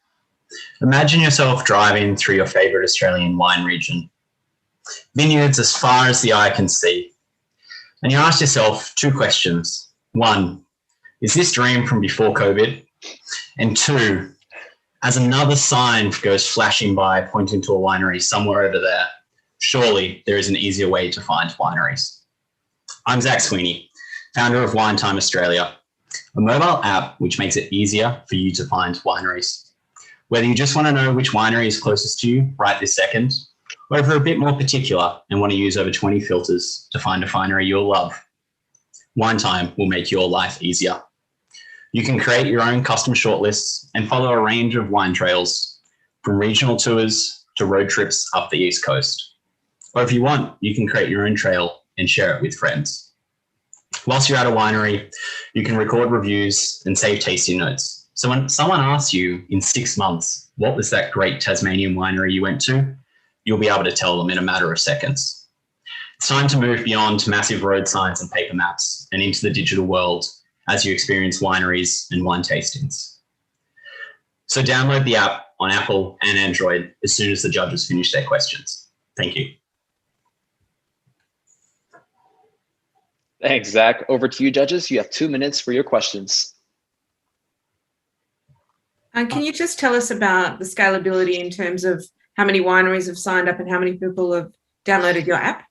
Imagine yourself driving through your favorite Australian wine region. Vineyards as far as the eye can see. And you ask yourself 2 questions. 1, is this dream from before COVID? And 2, as another sign goes flashing by pointing to a winery somewhere over there, surely there is an easier way to find wineries. I'm Zach Sweeney, founder of Wine Time Australia, a mobile app which makes it easier for you to find wineries. Whether you just want to know which winery is closest to you right this second, or if you're a bit more particular and want to use over 20 filters to find a winery you'll love, Wine Time will make your life easier. You can create your own custom shortlists and follow a range of wine trails, from regional tours to road trips up the East Coast. Or if you want, you can create your own trail and share it with friends. Whilst you're at a winery, you can record reviews and save tasting notes. So when someone asks you in 6 months, what was that great Tasmanian winery you went to, you'll be able to tell them in a matter of seconds. It's time to move beyond massive road signs and paper maps and into the digital world as you experience wineries and wine tastings. So download the app on Apple and Android as soon as the judges finish their questions. Thank you. Thanks, Zach. Over to you, judges. You have 2 minutes for your questions. Can you just tell us about the scalability in terms of how many wineries have signed up and how many people have downloaded your app?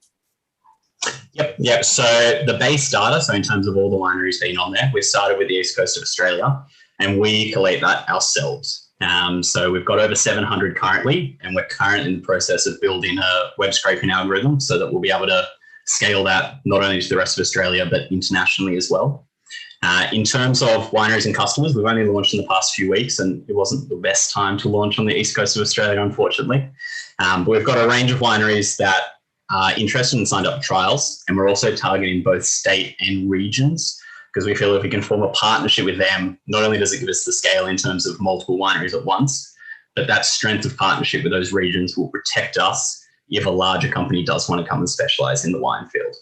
Yep. So the base data, so in terms of all the wineries being on there, we started with the East Coast of Australia and we collate that ourselves. So we've got over 700 currently, and we're currently in the process of building a web scraping algorithm so that we'll be able to scale that not only to the rest of Australia, but internationally as well. In terms of wineries and customers, we've only launched in the past few weeks, and it wasn't the best time to launch on the East Coast of Australia, unfortunately. But we've got a range of wineries that are interested and signed up for trials, and we're also targeting both state and regions, because we feel if we can form a partnership with them, not only does it give us the scale in terms of multiple wineries at once, but that strength of partnership with those regions will protect us if a larger company does want to come and specialize in the wine field.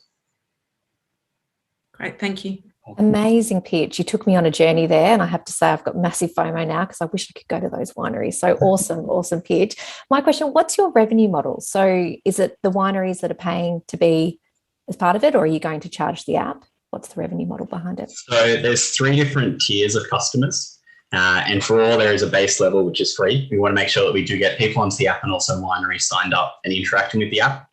Great, thank you. Amazing pitch. You took me on a journey there, and I have to say I've got massive FOMO now because I wish I could go to those wineries. So awesome pitch. My question, what's your revenue model? So is it the wineries that are paying to be as part of it, or are you going to charge the app? What's the revenue model behind it? So there's 3 different tiers of customers, and for all there is a base level, which is free. We want to make sure that we do get people onto the app and also wineries signed up and interacting with the app.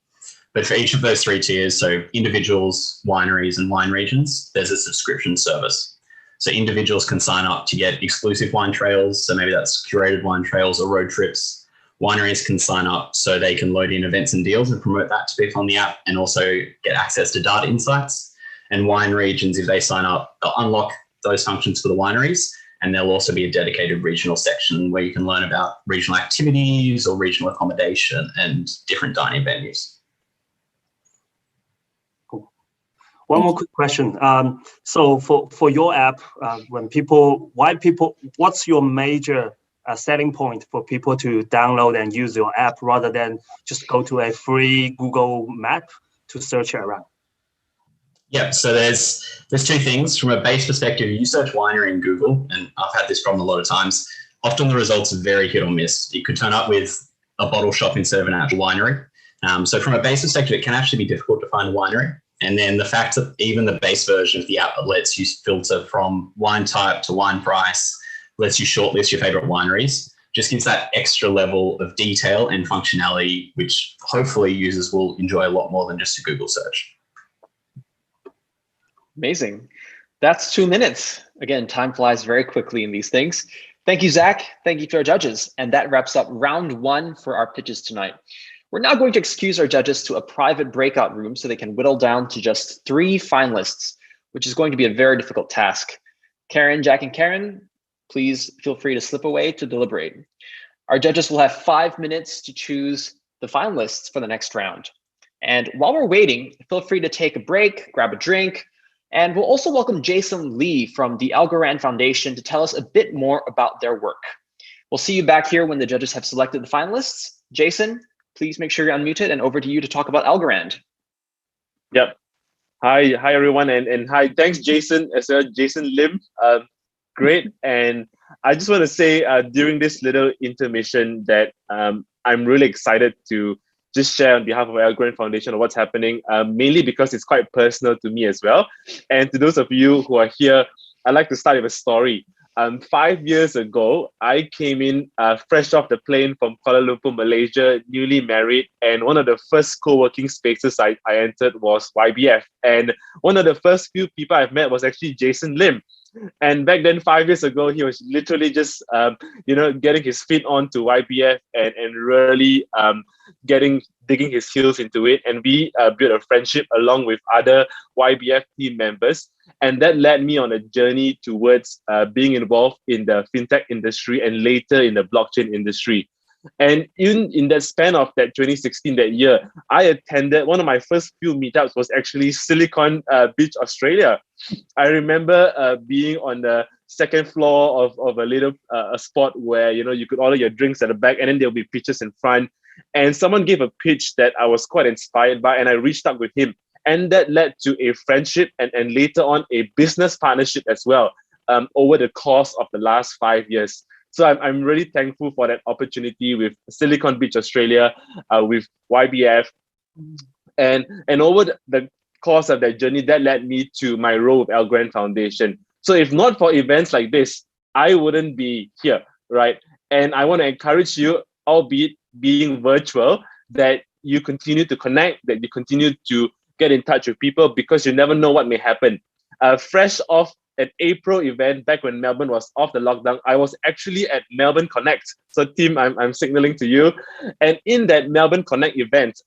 But for each of those 3 tiers, so individuals, wineries, and wine regions, there's a subscription service. So individuals can sign up to get exclusive wine trails. So maybe that's curated wine trails or road trips. Wineries can sign up so they can load in events and deals and promote that to people on the app, and also get access to data insights. And wine regions, if they sign up, they'll unlock those functions for the wineries. And there'll also be a dedicated regional section where you can learn about regional activities or regional accommodation and different dining venues. One more quick question. So for your app, what's your major selling point for people to download and use your app rather than just go to a free Google map to search around? Yeah, so there's 2 things. From a base perspective, you search winery in Google, and I've had this problem a lot of times. Often the results are very hit or miss. You could turn up with a bottle shop instead of an actual winery. So from a base perspective, it can actually be difficult to find a winery. And then the fact that even the base version of the app lets you filter from wine type to wine price, lets you shortlist your favorite wineries, just gives that extra level of detail and functionality, which hopefully users will enjoy a lot more than just a Google search. Amazing. That's 2 minutes. Again, time flies very quickly in these things. Thank you, Zach. Thank you to our judges. And that wraps up round 1 for our pitches tonight. We're now going to excuse our judges to a private breakout room so they can whittle down to just 3 finalists, which is going to be a very difficult task. Karen, Jack, and Karen, please feel free to slip away to deliberate. Our judges will have 5 minutes to choose the finalists for the next round. And while we're waiting, feel free to take a break, grab a drink, and we'll also welcome Jason Lee from the Algorand Foundation to tell us a bit more about their work. We'll see you back here when the judges have selected the finalists. Jason, please make sure you're unmuted, and over to you to talk about Algorand. Yep. Hi everyone, and hi. Thanks, Jason, as well, Jason Lim. Great. And I just want to say during this little intermission that I'm really excited to just share on behalf of Elgin Foundation what's happening, mainly because it's quite personal to me as well. And to those of you who are here, I'd like to start with a story. 5 years ago, I came in fresh off the plane from Kuala Lumpur, Malaysia, newly married, and one of the first co-working spaces I entered was YBF. And one of the first few people I've met was actually Jason Lim. And back then, 5 years ago, he was literally just, getting his feet onto YBF and really digging his heels into it. And we built a friendship along with other YBF team members. And that led me on a journey towards being involved in the fintech industry and later in the blockchain industry. And in that span of that 2016, that year, I attended one of my first few meetups was actually Silicon Beach, Australia. I remember being on the second floor of a little a spot where you could order your drinks at the back, and then there'll be pitchers in front. And someone gave a pitch that I was quite inspired by, and I reached out with him. And that led to a friendship and later on a business partnership as well over the course of the last 5 years. So I'm really thankful for that opportunity with Silicon Beach, Australia, with YBF. And over the course of that journey, that led me to my role with Algorand Foundation. So if not for events like this, I wouldn't be here, right? And I want to encourage you, albeit being virtual, that you continue to connect, that you continue to get in touch with people, because you never know what may happen. Fresh off an April event back when Melbourne was off the lockdown, I was actually at Melbourne Connect. So team, I'm signaling to you. And in that Melbourne Connect event,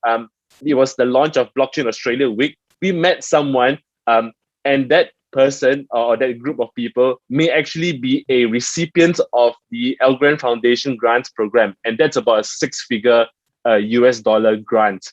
it was the launch of Blockchain Australia Week. We met someone, and that person or that group of people may actually be a recipient of the Algorand Foundation grants program. And that's about a six-figure US dollar grant.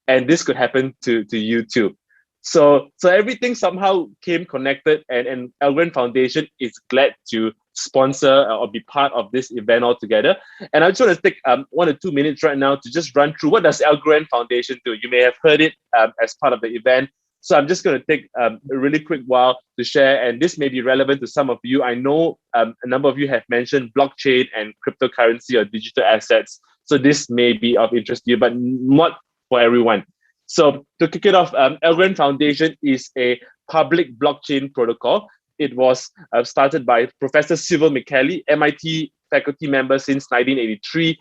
And this could happen to you too. So everything somehow came connected, and Algorand Foundation is glad to sponsor or be part of this event altogether. And I just want to take 1 or 2 minutes right now to just run through what does Algorand Foundation do. You may have heard it as part of the event. So I'm just going to take a really quick while to share, and this may be relevant to some of you. I know a number of you have mentioned blockchain and cryptocurrency or digital assets. So this may be of interest to you, but not for everyone. So to kick it off, Algorand Foundation is a public blockchain protocol. It was started by Professor Sybil McKelly, MIT faculty member since 1983,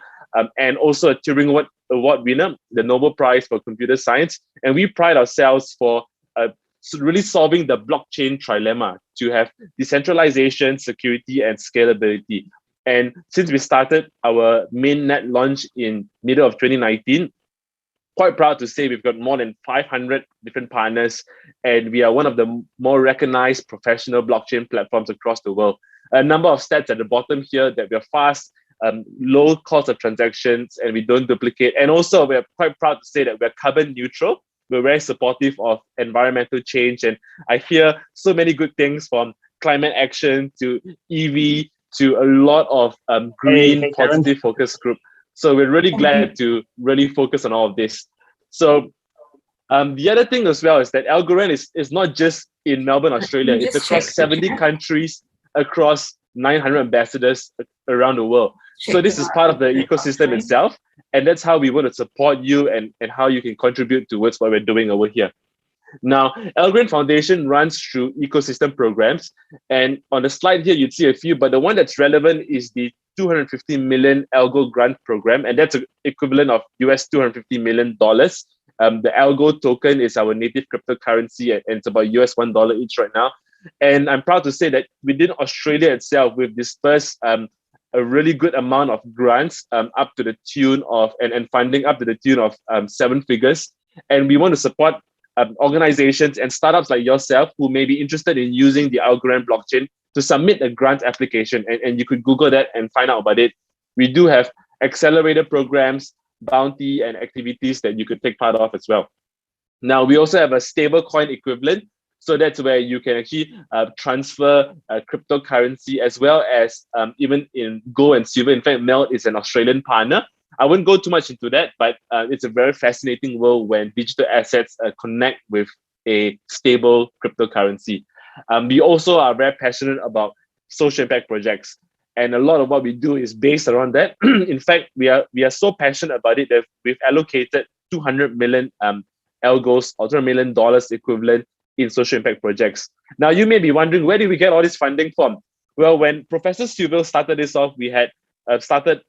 and also a Turing Award winner, the Nobel Prize for Computer Science. And we pride ourselves for really solving the blockchain trilemma to have decentralization, security, and scalability. And since we started our mainnet launch in middle of 2019, quite proud to say we've got more than 500 different partners, and we are one of the more recognized professional blockchain platforms across the world. A number of stats at the bottom here that we are fast, low cost of transactions, and we don't duplicate. And also we're quite proud to say that we're carbon neutral. We're very supportive of environmental change, and I hear so many good things from climate action to EV to a lot of green positive focus group. So we're really glad to really focus on all of this. So the other thing as well is that Algorand is not just in Melbourne, Australia. It's across 70 countries, across 900 ambassadors around the world. So this is part of the ecosystem itself. And that's how we want to support you and how you can contribute towards what we're doing over here. Now, Algorand Foundation runs through ecosystem programs. And on the slide here, you'd see a few, but the one that's relevant is the $250 million Algo grant program, and that's equivalent of US $250 million. The Algo token is our native cryptocurrency, and it's about US $1 each right now. And I'm proud to say that within Australia itself, we've dispersed a really good amount of grants up to the tune of, and funding up to the tune of 7 figures. And we want to support organizations and startups like yourself who may be interested in using the Algorand blockchain to submit a grant application. And you could Google that and find out about it. We do have accelerator programs, bounty, and activities that you could take part of as well. Now, we also have a stablecoin equivalent. So that's where you can actually transfer cryptocurrency as well as even in gold and silver. In fact, Mel is an Australian partner. I wouldn't go too much into that, but it's a very fascinating world when digital assets connect with a stable cryptocurrency. We also are very passionate about social impact projects, and a lot of what we do is based around that. In fact, we are so passionate about it that we've allocated 200 million algos, or $200 million equivalent in social impact projects. Now, you may be wondering, where did we get all this funding from? Well, when Professor Sybil started this off, we had started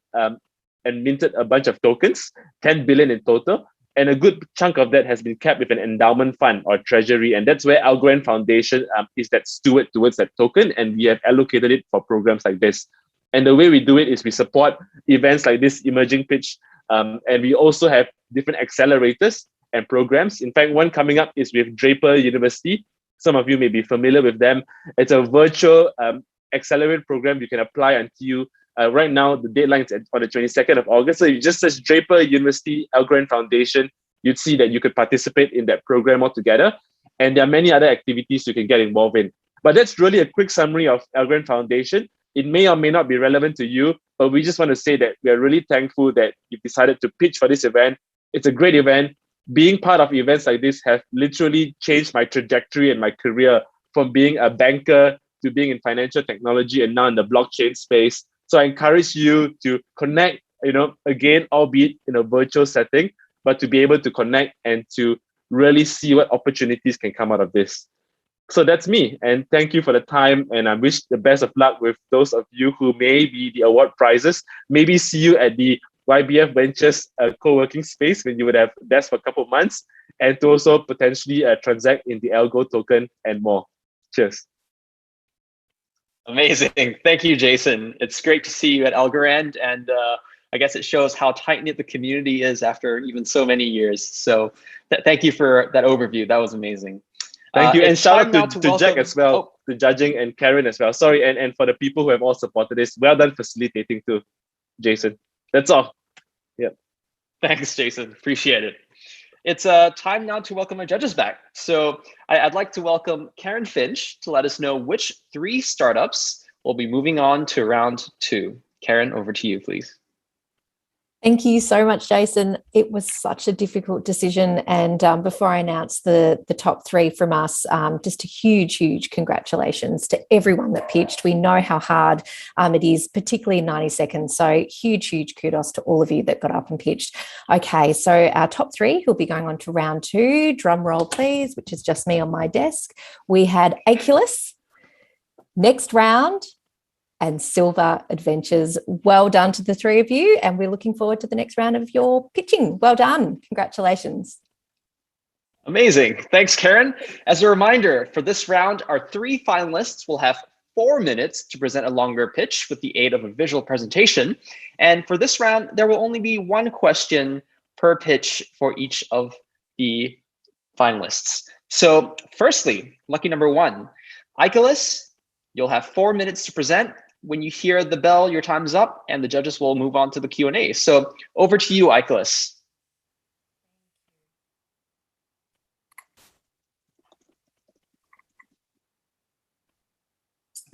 and minted a bunch of tokens, 10 billion in total. And a good chunk of that has been kept with an endowment fund or treasury. And that's where Algorand Foundation is that steward towards that token. And we have allocated it for programs like this. And the way we do it is we support events like this Emerging Pitch. And we also have different accelerators and programs. In fact, one coming up is with Draper University. Some of you may be familiar with them. It's a virtual accelerator program. You can apply until right now, the deadline is on the 22nd of August. So if you just search Draper University Algorand Foundation, you'd see that you could participate in that program altogether. And there are many other activities you can get involved in. But that's really a quick summary of Algorand Foundation. It may or may not be relevant to you, but we just want to say that we are really thankful that you've decided to pitch for this event. It's a great event. Being part of events like this have literally changed my trajectory and my career from being a banker to being in financial technology and now in the blockchain space. So I encourage you to connect, again, albeit in a virtual setting, but to be able to connect and to really see what opportunities can come out of this. So that's me, and thank you for the time, and I wish the best of luck with those of you who may be the award prizes. Maybe see you at the YBF Ventures co-working space when you would have desk for a couple of months, and to also potentially transact in the Algo token and more. Cheers. Amazing. Thank you, Jason. It's great to see you at Algorand, and I guess it shows how tight-knit the community is after even so many years. So thank you for that overview. That was amazing. Thank you, and shout out to welcome... Jack as well, to judging, and Karen as well. Sorry, and for the people who have all supported this, well done facilitating too, Jason. That's all. Yeah. Thanks, Jason. Appreciate it. It's time now to welcome our judges back. So I'd like to welcome Karen Finch to let us know which 3 startups will be moving on to round 2. Karen, over to you, please. Thank you so much, Jason. It was such a difficult decision. And before I announce the top 3 from us, just a huge congratulations to everyone that pitched. We know how hard it is, particularly in 90 seconds. So huge kudos to all of you that got up and pitched. Okay, so our top 3 who'll be going on to round 2, drum roll please, which is just me on my desk. We had Aculus, Next Round, and Silver Adventures. Well done to the 3 of you, and we're looking forward to the next round of your pitching. Well done. Congratulations. Amazing. Thanks, Karen. As a reminder, for this round, our 3 finalists will have 4 minutes to present a longer pitch with the aid of a visual presentation. And for this round, there will only be 1 question per pitch for each of the finalists. So firstly, lucky number 1, Aculus, you'll have 4 minutes to present. When you hear the bell, your time is up, and the judges will move on to the Q&A. So over to you, Aculus.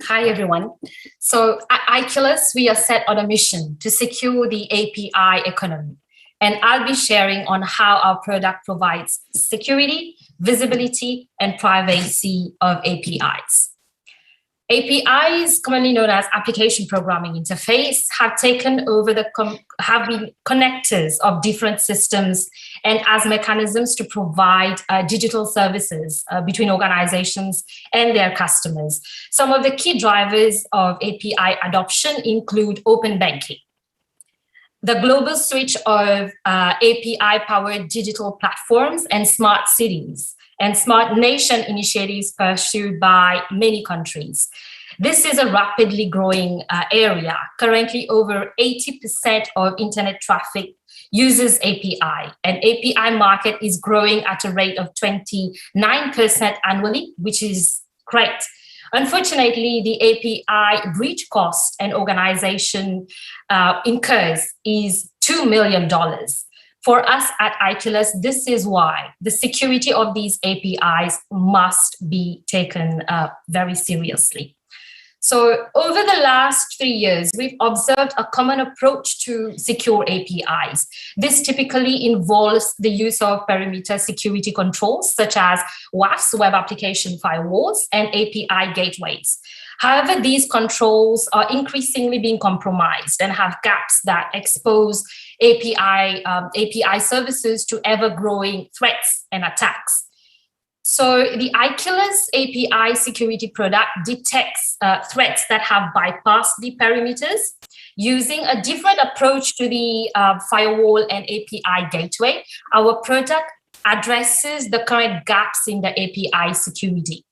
Hi, everyone. So at Aculus, we are set on a mission to secure the API economy. And I'll be sharing on how our product provides security, visibility, and privacy of APIs. APIs, commonly known as application programming interface, have taken over have been connectors of different systems and as mechanisms to provide digital services between organizations and their customers. Some of the key drivers of API adoption include open banking, the global switch of API-powered digital platforms, and smart cities and smart nation initiatives pursued by many countries. This is a rapidly growing area. Currently, over 80% of internet traffic uses API, and API market is growing at a rate of 29% annually, which is great. Unfortunately, the API breach cost an organization incurs is $2 million. For us at Aculus, this is why the security of these APIs must be taken very seriously. So over the last 3 years, we've observed a common approach to secure APIs. This typically involves the use of perimeter security controls, such as WAFs, web application firewalls, and API gateways. However, these controls are increasingly being compromised and have gaps that expose API services to ever-growing threats and attacks. So the Aculus API security product detects threats that have bypassed the perimeters using a different approach to the firewall and API gateway. Our product addresses the current gaps in the API security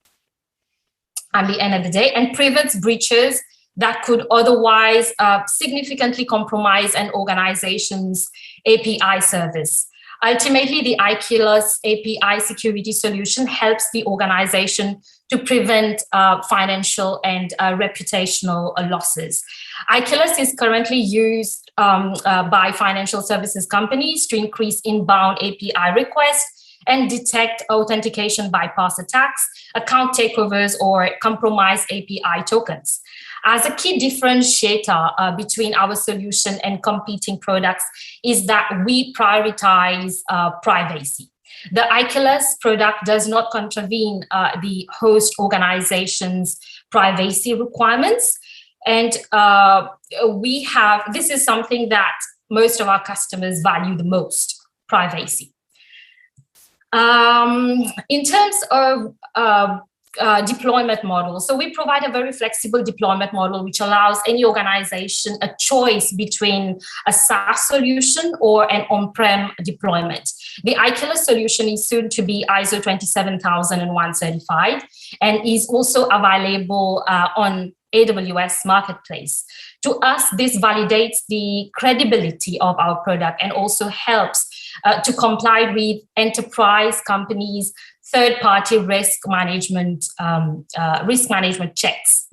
at the end of the day and prevents breaches that could otherwise significantly compromise an organization's API service. Ultimately, the Aculus API security solution helps the organization to prevent financial and reputational losses. Aculus is currently used by financial services companies to increase inbound API requests and detect authentication bypass attacks, account takeovers, or compromised API tokens. As a key differentiator between our solution and competing products is that we prioritize privacy. The Aculus product does not contravene the host organization's privacy requirements. And this is something that most of our customers value the most, privacy. In terms of deployment model, so we provide a very flexible deployment model which allows any organization a choice between a SaaS solution or an on-prem deployment. The iKiller solution is soon to be ISO 27001 certified and is also available on AWS Marketplace. To us, this validates the credibility of our product and also helps to comply with enterprise companies' third-party risk management checks.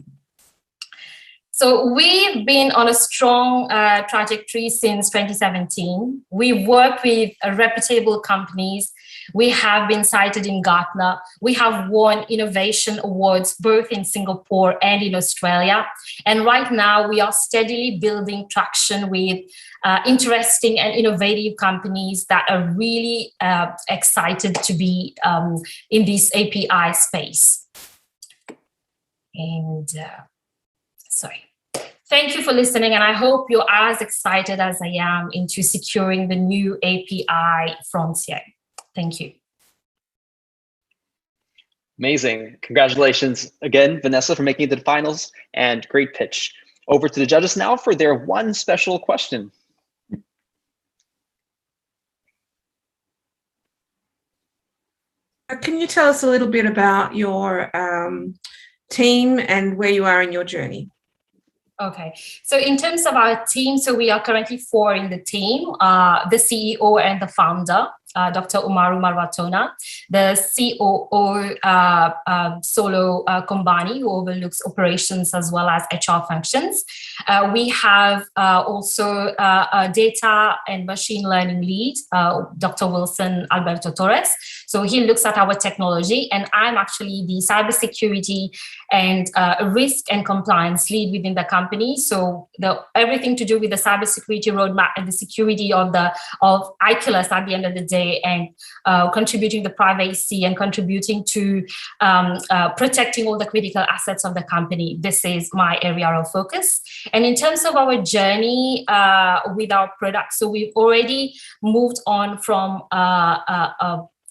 So we've been on a strong trajectory since 2017. We work with reputable companies. We have been cited in Gartner. We have won innovation awards both in Singapore and in Australia. And right now we are steadily building traction with interesting and innovative companies that are really excited to be in this API space. And sorry. Thank you for listening, and I hope you're as excited as I am into securing the new API frontier. Thank you. Amazing. Congratulations again, Vanessa, for making it to the finals, and great pitch. Over to the judges now for their one special question. Can you tell us a little bit about your team and where you are in your journey? Okay, so in terms of our team, so we are currently 4 in the team, the CEO and the founder, Dr. Umaru Marwatona, the COO, Solo Kombani, who overlooks operations as well as HR functions. We have also a data and machine learning lead, Dr. Wilson Alberto Torres. So he looks at our technology, and I'm actually the cybersecurity and risk and compliance lead within the company. So everything to do with the cybersecurity roadmap and the security of iKillers at the end of the day, and contributing the privacy and contributing to protecting all the critical assets of the company. This is my area of focus. And in terms of our journey with our product, so we've already moved on from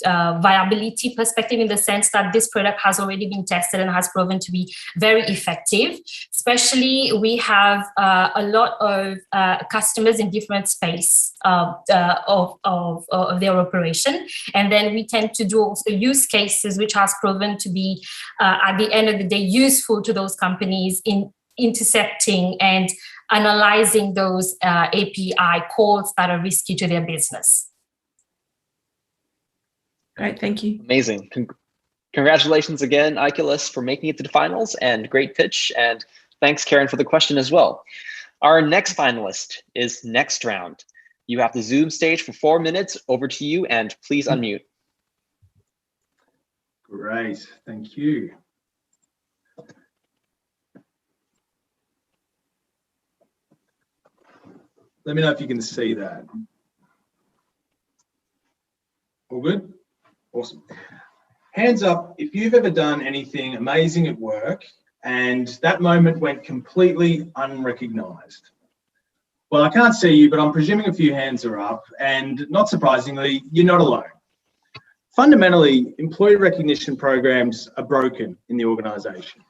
viability perspective, in the sense that this product has already been tested and has proven to be very effective. Especially, we have a lot of customers in different space of their operation. And then we tend to do also use cases, which has proven to be, at the end of the day, useful to those companies in intercepting and analyzing those API calls that are risky to their business. Great, thank you. Amazing. Congratulations again, iKillers, for making it to the finals, and great pitch. And thanks, Karen, for the question as well. Our next finalist is Next Round. You have the Zoom stage for 4 minutes. Over to you, and please unmute. Great, thank you. Let me know if you can see that. All good? Awesome. Hands up if you've ever done anything amazing at work and that moment went completely unrecognized. Well, I can't see you, but I'm presuming a few hands are up, and not surprisingly, you're not alone. Fundamentally, employee recognition programs are broken in the organization.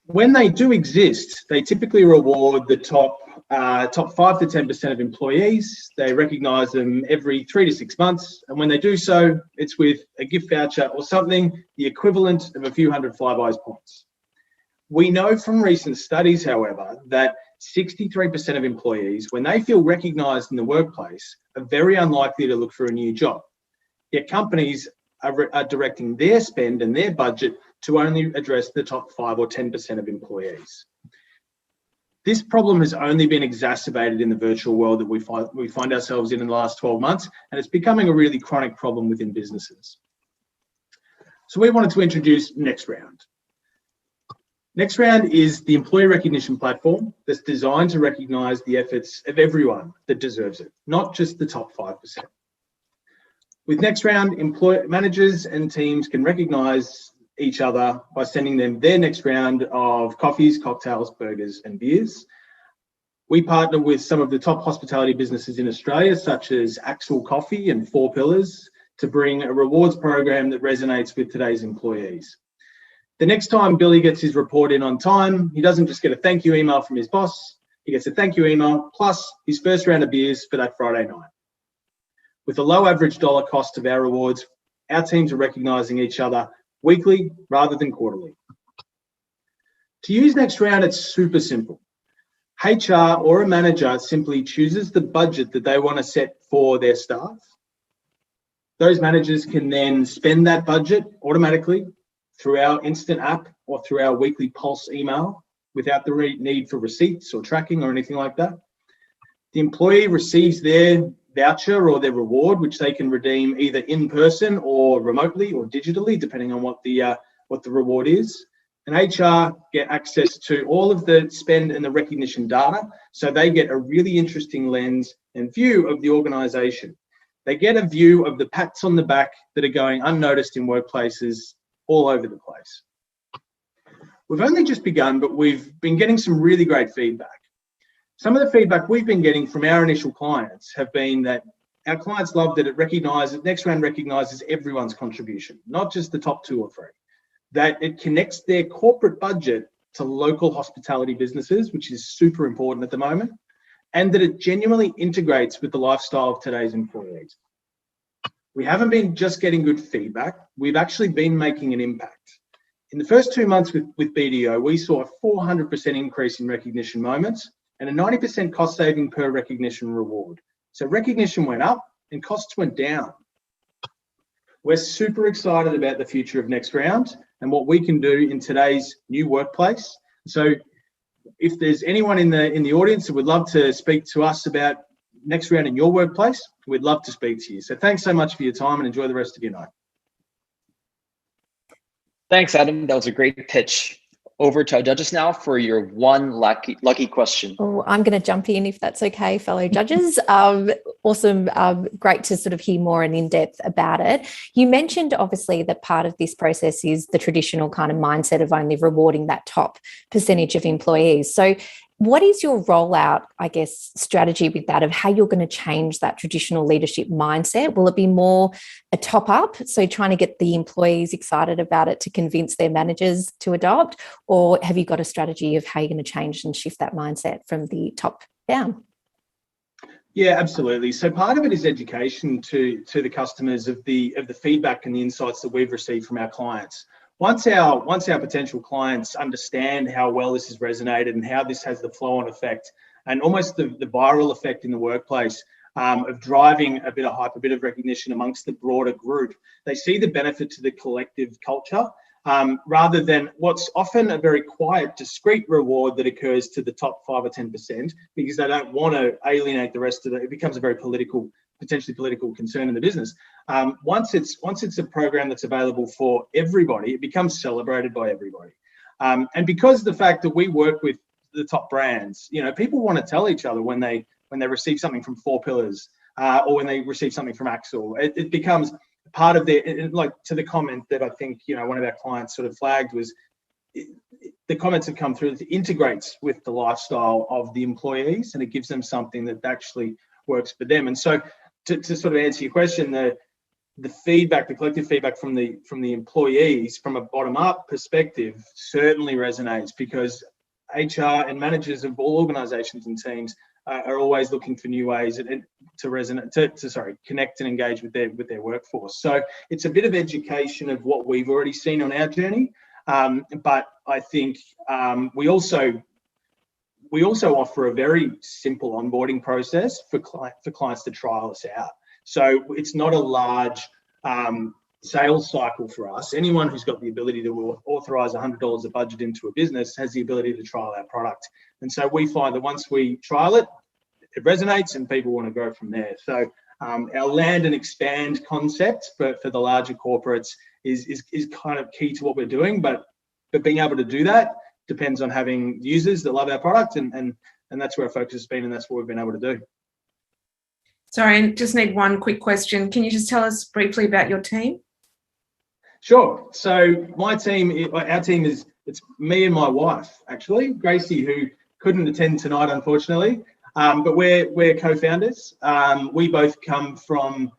When they do exist, they typically reward the top 5 to 10% of employees. They recognise them every 3 to 6 months, and when they do so, it's with a gift voucher or something the equivalent of a few hundred Flybuys points. We know from recent studies, however, that 63% of employees, when they feel recognised in the workplace, are very unlikely to look for a new job. Yet companies are directing their spend and their budget to only address the top 5 or 10% of employees. This problem has only been exacerbated in the virtual world that we find ourselves in the last 12 months, and it's becoming a really chronic problem within businesses. So we wanted to introduce Next Round. Next Round is the employee recognition platform that's designed to recognise the efforts of everyone that deserves it, not just the top 5%. With Next Round, managers and teams can recognise each other by sending them their next round of coffees, cocktails, burgers, and beers. We partner with some of the top hospitality businesses in Australia, such as Axel Coffee and Four Pillars, to bring a rewards program that resonates with today's employees. The next time Billy gets his report in on time, he doesn't just get a thank you email from his boss, he gets a thank you email plus his first round of beers for that Friday night. With the low average dollar cost of our rewards, our teams are recognising each other weekly rather than quarterly. To use next round, it's super simple. HR or a manager simply chooses the budget that they want to set for their staff. Those managers can then spend that budget automatically through our instant app or through our weekly pulse email without the need for receipts or tracking or anything like that. The employee receives their voucher or their reward, which they can redeem either in person or remotely or digitally, depending on what the reward is. And HR get access to all of the spend and the recognition data, so they get a really interesting lens and view of the organisation. They get a view of the pats on the back that are going unnoticed in workplaces all over the place. We've only just begun, but we've been getting some really great feedback. Some of the feedback we've been getting from our initial clients have been that our clients love that next round recognises everyone's contribution, not just the top 2 or 3. That it connects their corporate budget to local hospitality businesses, which is super important at the moment, and that it genuinely integrates with the lifestyle of today's employees. We haven't been just getting good feedback, we've actually been making an impact. In the first 2 months with BDO, we saw a 400% increase in recognition moments and a 90% cost saving per recognition reward. So recognition went up and costs went down. We're super excited about the future of Next Round and what we can do in today's new workplace. So if there's anyone in the audience that would love to speak to us about Next Round in your workplace, we'd love to speak to you. So thanks so much for your time and enjoy the rest of your night. Thanks, Adam. That was a great pitch. Over to our judges now for your one lucky question. Oh, I'm going to jump in if that's okay, fellow judges. Awesome. Great to sort of hear more and in depth about it. You mentioned obviously that part of this process is the traditional kind of mindset of only rewarding that top percentage of employees. So what is your rollout, I guess, strategy with that of how you're going to change that traditional leadership mindset? Will it be more a top up, so trying to get the employees excited about it to convince their managers to adopt, or have you got a strategy of how you're going to change and shift that mindset from the top down? Yeah, absolutely. So part of it is education to the customers of the feedback and the insights that we've received from our clients. Once our potential clients understand how well this has resonated and how this has the flow-on effect and almost the viral effect in the workplace of driving a bit of hype, a bit of recognition amongst the broader group, they see the benefit to the collective culture rather than what's often a very quiet, discrete reward that occurs to the top 5 or 10% because they don't want to alienate the rest of it. It becomes a very potentially political concern in the business. Once it's a program that's available for everybody, it becomes celebrated by everybody. And because of the fact that we work with the top brands, people want to tell each other when they receive something from Four Pillars or when they receive something from Axel. It becomes part of their, like to the comment that I think one of our clients sort of flagged was the comments have come through. It integrates with the lifestyle of the employees and it gives them something that actually works for them. And so to sort of answer your question, the feedback, the collective feedback from the employees from a bottom-up perspective certainly resonates because HR and managers of all organisations and teams are always looking for new ways to connect and engage with their workforce. So it's a bit of education of what we've already seen on our journey, but I think we also offer a very simple onboarding process for clients to trial us out. So it's not a large sales cycle for us. Anyone who's got the ability to authorize $100 of budget into a business has the ability to trial our product. And so we find that once we trial it, it resonates and people want to go from there. So our land and expand concept for the larger corporates is kind of key to what we're doing, but being able to do that depends on having users that love our product, and that's where our focus has been, and that's what we've been able to do. Sorry, I just need one quick question. Can you just tell us briefly about your team? Sure. So my team, our team is, it's me and my wife, actually, Gracie, who couldn't attend tonight, unfortunately, but we're co-founders. We both come from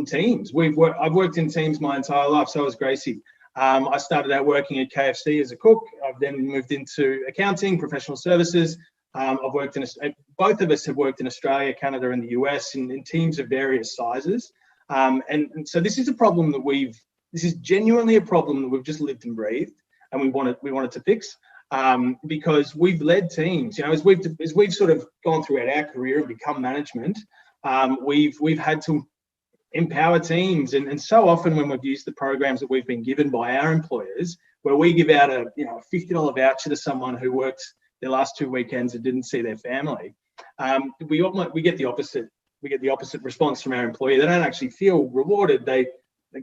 teams. I've worked in teams my entire life, so has Gracie. I started out working at KFC as a cook. I've then moved into accounting, professional services. I've worked both of us have worked in Australia, Canada, and the US in teams of various sizes. And so this is a problem that this is genuinely a problem that we've just lived and breathed, and we wanted to fix, because we've led teams. You know, as we've sort of gone throughout our career and become management, we've had to empower teams, and so often when we've used the programs that we've been given by our employers, where we give out a $50 voucher to someone who worked their last 2 weekends and didn't see their family, we get the opposite. We get the opposite response from our employee. They don't actually feel rewarded. They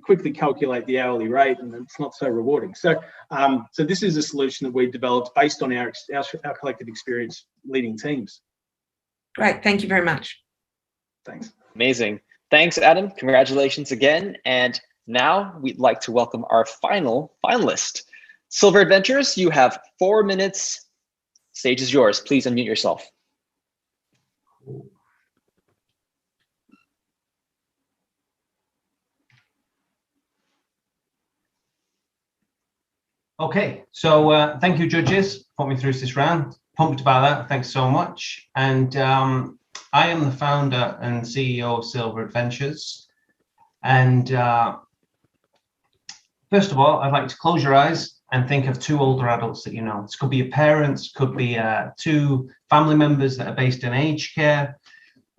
quickly calculate the hourly rate, and it's not so rewarding. So, so this is a solution that we developed based on our collective experience leading teams. Great, thank you very much. Thanks. Amazing. Thanks, Adam. Congratulations again. And now we'd like to welcome our final finalist. Silver Adventures, you have 4 minutes. Stage is yours. Please unmute yourself. Okay, so thank you, judges, for putting me through this round. Pumped about that. Thanks so much. And I am the founder and CEO of Silver Adventures. And first of all, I'd like to close your eyes and think of 2 older adults that you know. This could be your parents, could be 2 family members that are based in aged care.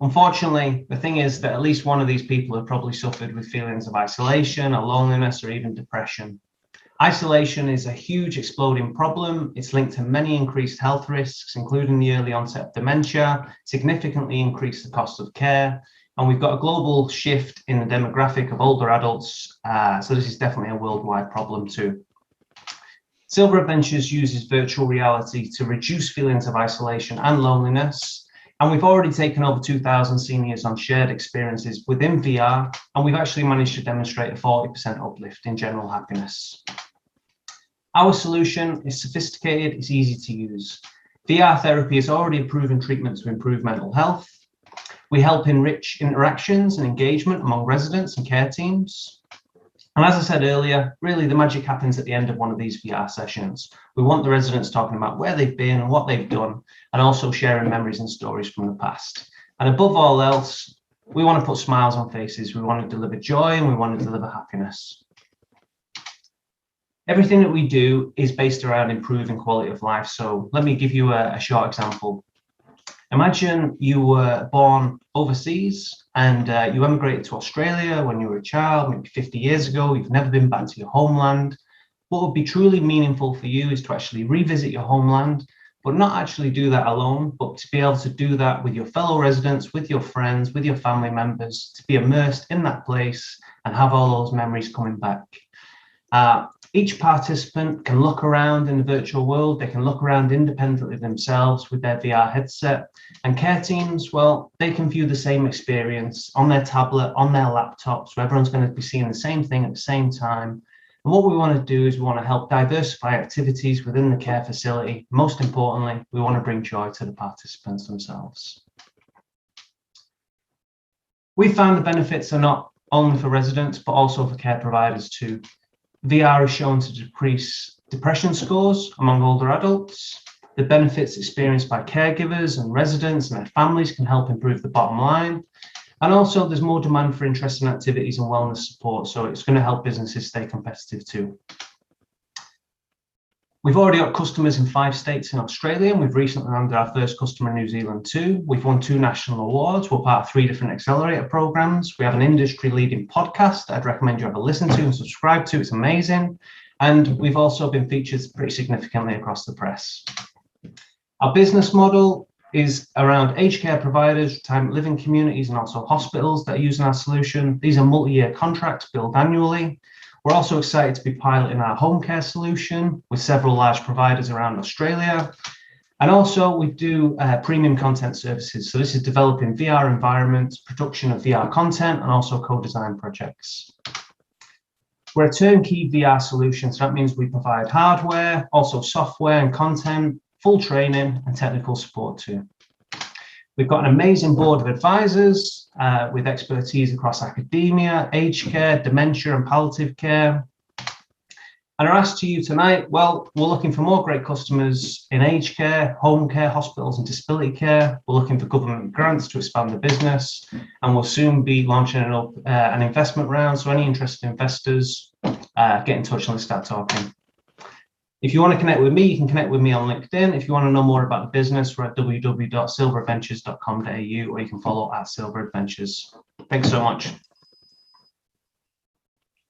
Unfortunately, the thing is that at least one of these people have probably suffered with feelings of isolation, or loneliness, or even depression. Isolation is a huge exploding problem. It's linked to many increased health risks, including the early onset of dementia, significantly increased the cost of care. And we've got a global shift in the demographic of older adults. So this is definitely a worldwide problem too. Silver Adventures uses virtual reality to reduce feelings of isolation and loneliness. And we've already taken over 2,000 seniors on shared experiences within VR, and we've actually managed to demonstrate a 40% uplift in general happiness. Our solution is sophisticated, it's easy to use. VR therapy is already a proven treatment to improve mental health. We help enrich interactions and engagement among residents and care teams. And as I said earlier, really the magic happens at the end of one of these VR sessions. We want the residents talking about where they've been and what they've done, and also sharing memories and stories from the past. And above all else, we want to put smiles on faces. We want to deliver joy, and we want to deliver happiness. Everything that we do is based around improving quality of life. So let me give you a short example. Imagine you were born overseas and you emigrated to Australia when you were a child, maybe 50 years ago. You've never been back to your homeland. What would be truly meaningful for you is to actually revisit your homeland, but not actually do that alone, but to be able to do that with your fellow residents, with your friends, with your family members, to be immersed in that place and have all those memories coming back. Each participant can look around in the virtual world. They can look around independently themselves with their VR headset. And care teams, well, they can view the same experience on their tablet, on their laptop. So everyone's going to be seeing the same thing at the same time. And what we want to do is we want to help diversify activities within the care facility. Most importantly, we want to bring joy to the participants themselves. We found the benefits are not only for residents, but also for care providers too. VR is shown to decrease depression scores among older adults. The benefits experienced by caregivers and residents and their families can help improve the bottom line. And also there's more demand for interesting activities and wellness support. So it's going to help businesses stay competitive too. We've already got customers in 5 states in Australia, and we've recently landed our first customer in New Zealand too. We've won 2 national awards. We're part of 3 different accelerator programs. We have an industry-leading podcast I'd recommend you have a listen to and subscribe to. It's amazing. And we've also been featured pretty significantly across the press. Our business model is around aged care providers, retirement living communities, and also hospitals that are using our solution. These are multi-year contracts billed annually. We're also excited to be piloting our home care solution with several large providers around Australia. And also we do premium content services. So this is developing VR environments, production of VR content, and also co-design projects. We're a turnkey VR solution, so that means we provide hardware, also software and content, full training and technical support too. We've got an amazing board of advisors with expertise across academia, aged care, dementia and palliative care. And our ask to you tonight, well, we're looking for more great customers in aged care, home care, hospitals and disability care. We're looking for government grants to expand the business, and we'll soon be launching an investment round. So any interested investors, get in touch and let's start talking. If you want to connect with me, you can connect with me on LinkedIn. If you want to know more about the business, we're at www.silveradventures.com.au, or you can follow at Silver Adventures. Thanks so much.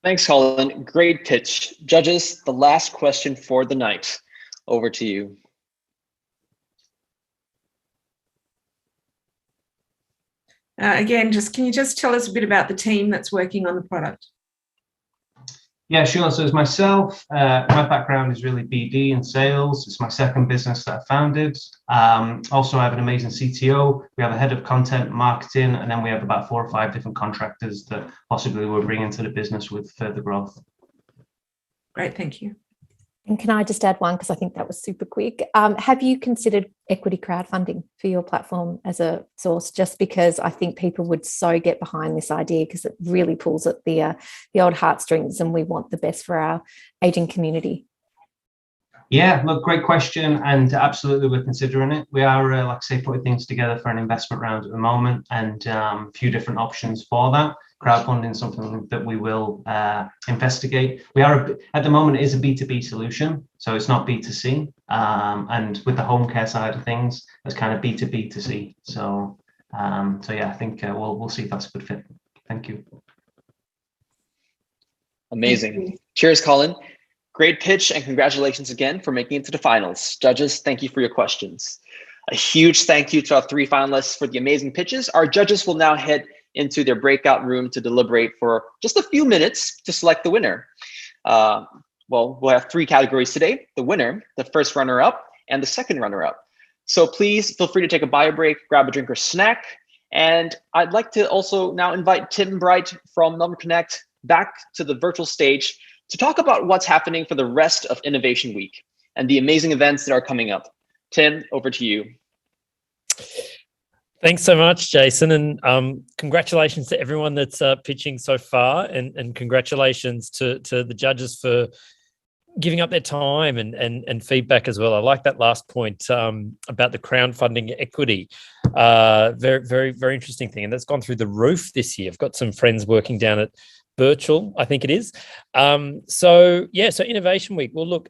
Thanks, Colin. Great pitch. Judges, the last question for the night. Over to you. Again, can you just tell us a bit about the team that's working on the product? Yeah, sure. So as myself, my background is really BD and sales. It's my second business that I founded. Also, I have an amazing CTO. We have a head of content marketing, and then we have about 4 or 5 different contractors that possibly we're bringing to the business with further growth. Great, thank you. And can I just add one, because I think that was super quick. Have you considered equity crowdfunding for your platform as a source? Just because I think people would so get behind this idea, because it really pulls at the old heartstrings, and we want the best for our aging community. Yeah, look, great question, and absolutely we're considering it. We are, like I say, putting things together for an investment round at the moment, and a few different options for that. Crowdfunding is something that we will investigate. We are, at the moment, it is a B2B solution, so it's not B2C. And with the home care side of things, it's kind of B2B2C. So, yeah, I think we'll see if that's a good fit. Thank you. Amazing. Cheers, Colin. Great pitch, and congratulations again for making it to the finals. Judges, thank you for your questions. A huge thank you to our 3 finalists for the amazing pitches. Our judges will now head into their breakout room to deliberate for just a few minutes to select the winner. Well, we'll have 3 categories today: the winner, the first runner-up, and the second runner-up. So please feel free to take a bio break, grab a drink or snack. And I'd like to also now invite Tim Bright from Melbourne Connect back to the virtual stage to talk about what's happening for the rest of Innovation Week and the amazing events that are coming up. Tim, over to you. Thanks so much, Jason, and congratulations to everyone that's pitching so far, and congratulations to the judges for giving up their time and feedback as well. I like that last point about the crowdfunding equity. Very, very, very interesting thing, and that's gone through the roof this year. I've got some friends working down at Virtual, I think it is. So Innovation Week. Well, look,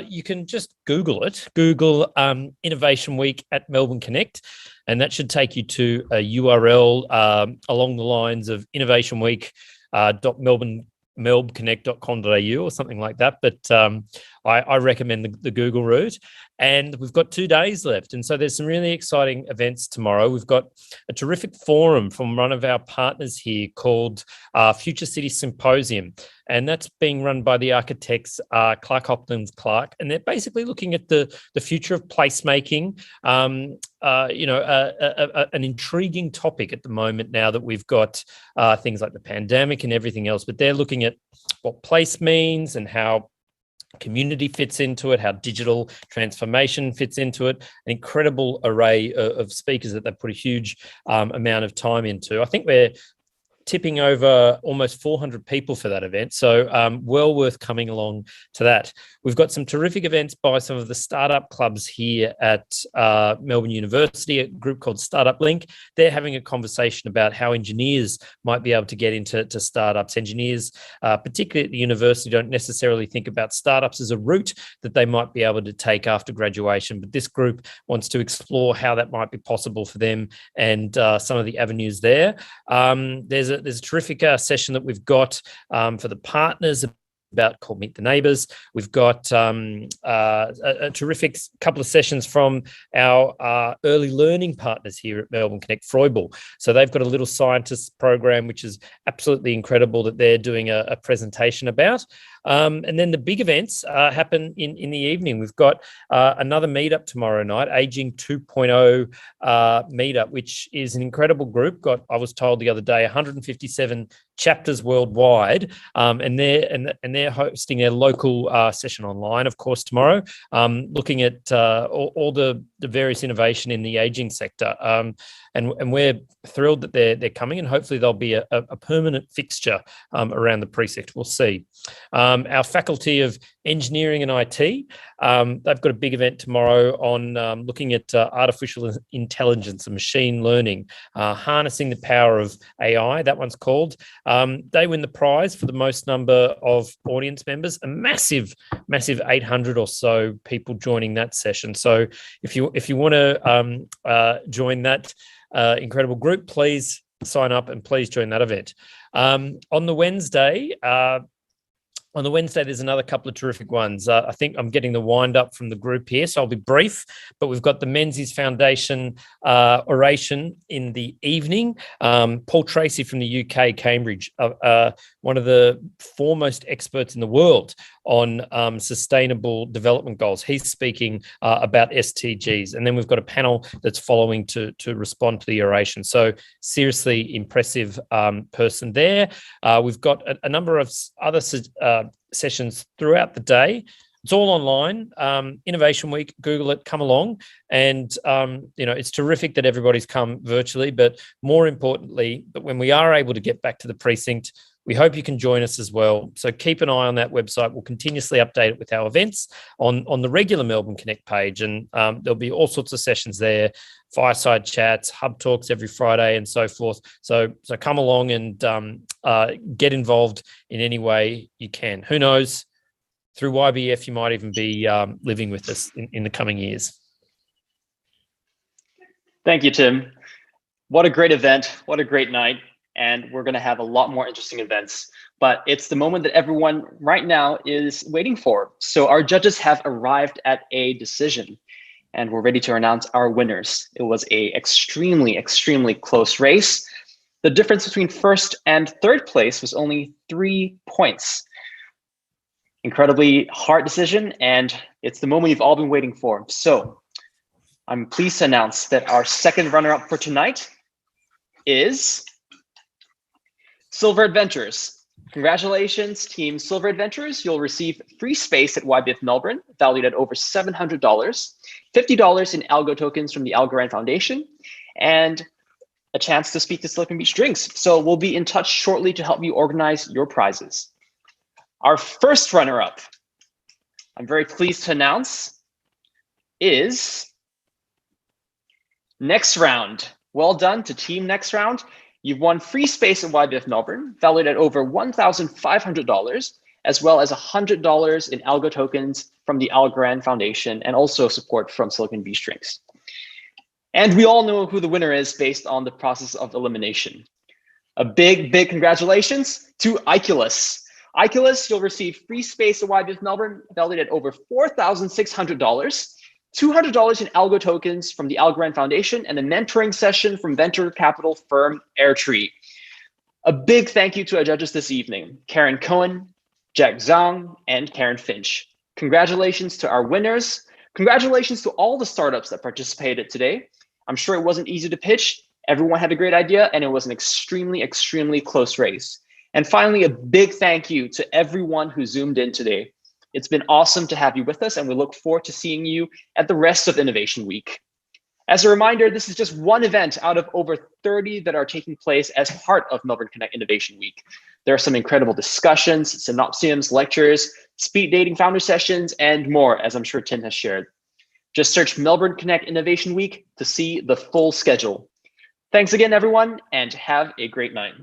you can just Google it. Google Innovation Week at Melbourne Connect, and that should take you to a URL along the lines of innovationweek.melbconnect.com.au or something like that. But I recommend the Google route. And we've got 2 days left. And so there's some really exciting events tomorrow. We've got a terrific forum from one of our partners here called Future City Symposium. And that's being run by the architects Clark Hopkins Clark. And they're basically looking at the future of placemaking, an intriguing topic at the moment now that we've got things like the pandemic and everything else. But they're looking at what place means and how community fits into it, how digital transformation fits into it. An incredible array of speakers that they've put a huge amount of time into. I think we're tipping over almost 400 people for that event. So well worth coming along to that. We've got some terrific events by some of the startup clubs here at Melbourne University, a group called Startup Link. They're having a conversation about how engineers might be able to get into startups. Engineers, particularly at the university, don't necessarily think about startups as a route that they might be able to take after graduation. But this group wants to explore how that might be possible for them and some of the avenues there. There's a terrific session that we've got for the partners about called Meet the Neighbours. We've got a terrific couple of sessions from our early learning partners here at Melbourne Connect Freubel. So they've got a little scientist program, which is absolutely incredible that they're doing a presentation about. And then the big events happen in the evening. We've got another meetup tomorrow night, Aging 2.0 meetup, which is an incredible group. I was told the other day, 157 chapters worldwide, and they're hosting their local session online, of course, tomorrow, looking at all the various innovation in the aging sector. And we're thrilled that they're coming, and hopefully they'll be a permanent fixture around the precinct. We'll see. Our Faculty of Engineering and IT, they've got a big event tomorrow on looking at artificial intelligence and machine learning, harnessing the power of AI. That one's called. They win the prize for the most number of audience members, a massive 800 or so people joining that session. So if you want to join that incredible group, please sign up and please join that event. On the Wednesday, there's another couple of terrific ones. I think I'm getting the wind up from the group here, so I'll be brief, but we've got the Menzies Foundation oration in the evening. Paul Tracy from the UK, Cambridge, one of the foremost experts in the world on sustainable development goals. He's speaking about SDGs. And then we've got a panel that's following to respond to the oration. So seriously impressive person there. We've got a number of other sessions throughout the day. It's all online. Innovation Week, Google it, come along. And, it's terrific that everybody's come virtually, but more importantly, that when we are able to get back to the precinct, we hope you can join us as well. So keep an eye on that website. We'll continuously update it with our events on the regular Melbourne Connect page. And there'll be all sorts of sessions there, fireside chats, hub talks every Friday and so forth. So come along and get involved in any way you can. Who knows? Through YBF, you might even be living with us in the coming years. Thank you, Tim. What a great event. What a great night. And we're going to have a lot more interesting events. But it's the moment that everyone right now is waiting for. So our judges have arrived at a decision, and we're ready to announce our winners. It was a extremely close race. The difference between first and third place was only 3 points. Incredibly hard decision, and it's the moment you've all been waiting for. So I'm pleased to announce that our second runner-up for tonight is Silver Adventures. Congratulations, Team Silver Adventures. You'll receive free space at YBF Melbourne, valued at over $700, $50 in Algo tokens from the Algorand Foundation, and a chance to speak to Silicon Beach Drinks. So we'll be in touch shortly to help you organize your prizes. Our first runner-up, I'm very pleased to announce, is Next Round. Well done to Team Next Round. You've won free space at YBF Melbourne, valued at over $1,500, as well as $100 in Algo tokens from the Algorand Foundation, and also support from Silicon Beach Drinks. And we all know who the winner is based on the process of elimination. A big congratulations to Iculus. Iculus, you'll receive free space at YBF Melbourne, valued at over $4,600, $200 in Algo tokens from the Algorand Foundation, and a mentoring session from venture capital firm Airtree. A big thank you to our judges this evening, Karen Cohen, Zhang, and Karen Finch. Congratulations to our winners. Congratulations to all the startups that participated today. I'm sure it wasn't easy to pitch. Everyone had a great idea, and it was an extremely close race. And finally, a big thank you to everyone who Zoomed in today. It's been awesome to have you with us, and we look forward to seeing you at the rest of Innovation Week. As a reminder, this is just one event out of over 30 that are taking place as part of Melbourne Connect Innovation Week. There are some incredible discussions, synopsiums, lectures, speed dating founder sessions, and more, as I'm sure Tim has shared. Just search Melbourne Connect Innovation Week to see the full schedule. Thanks again, everyone, and have a great night.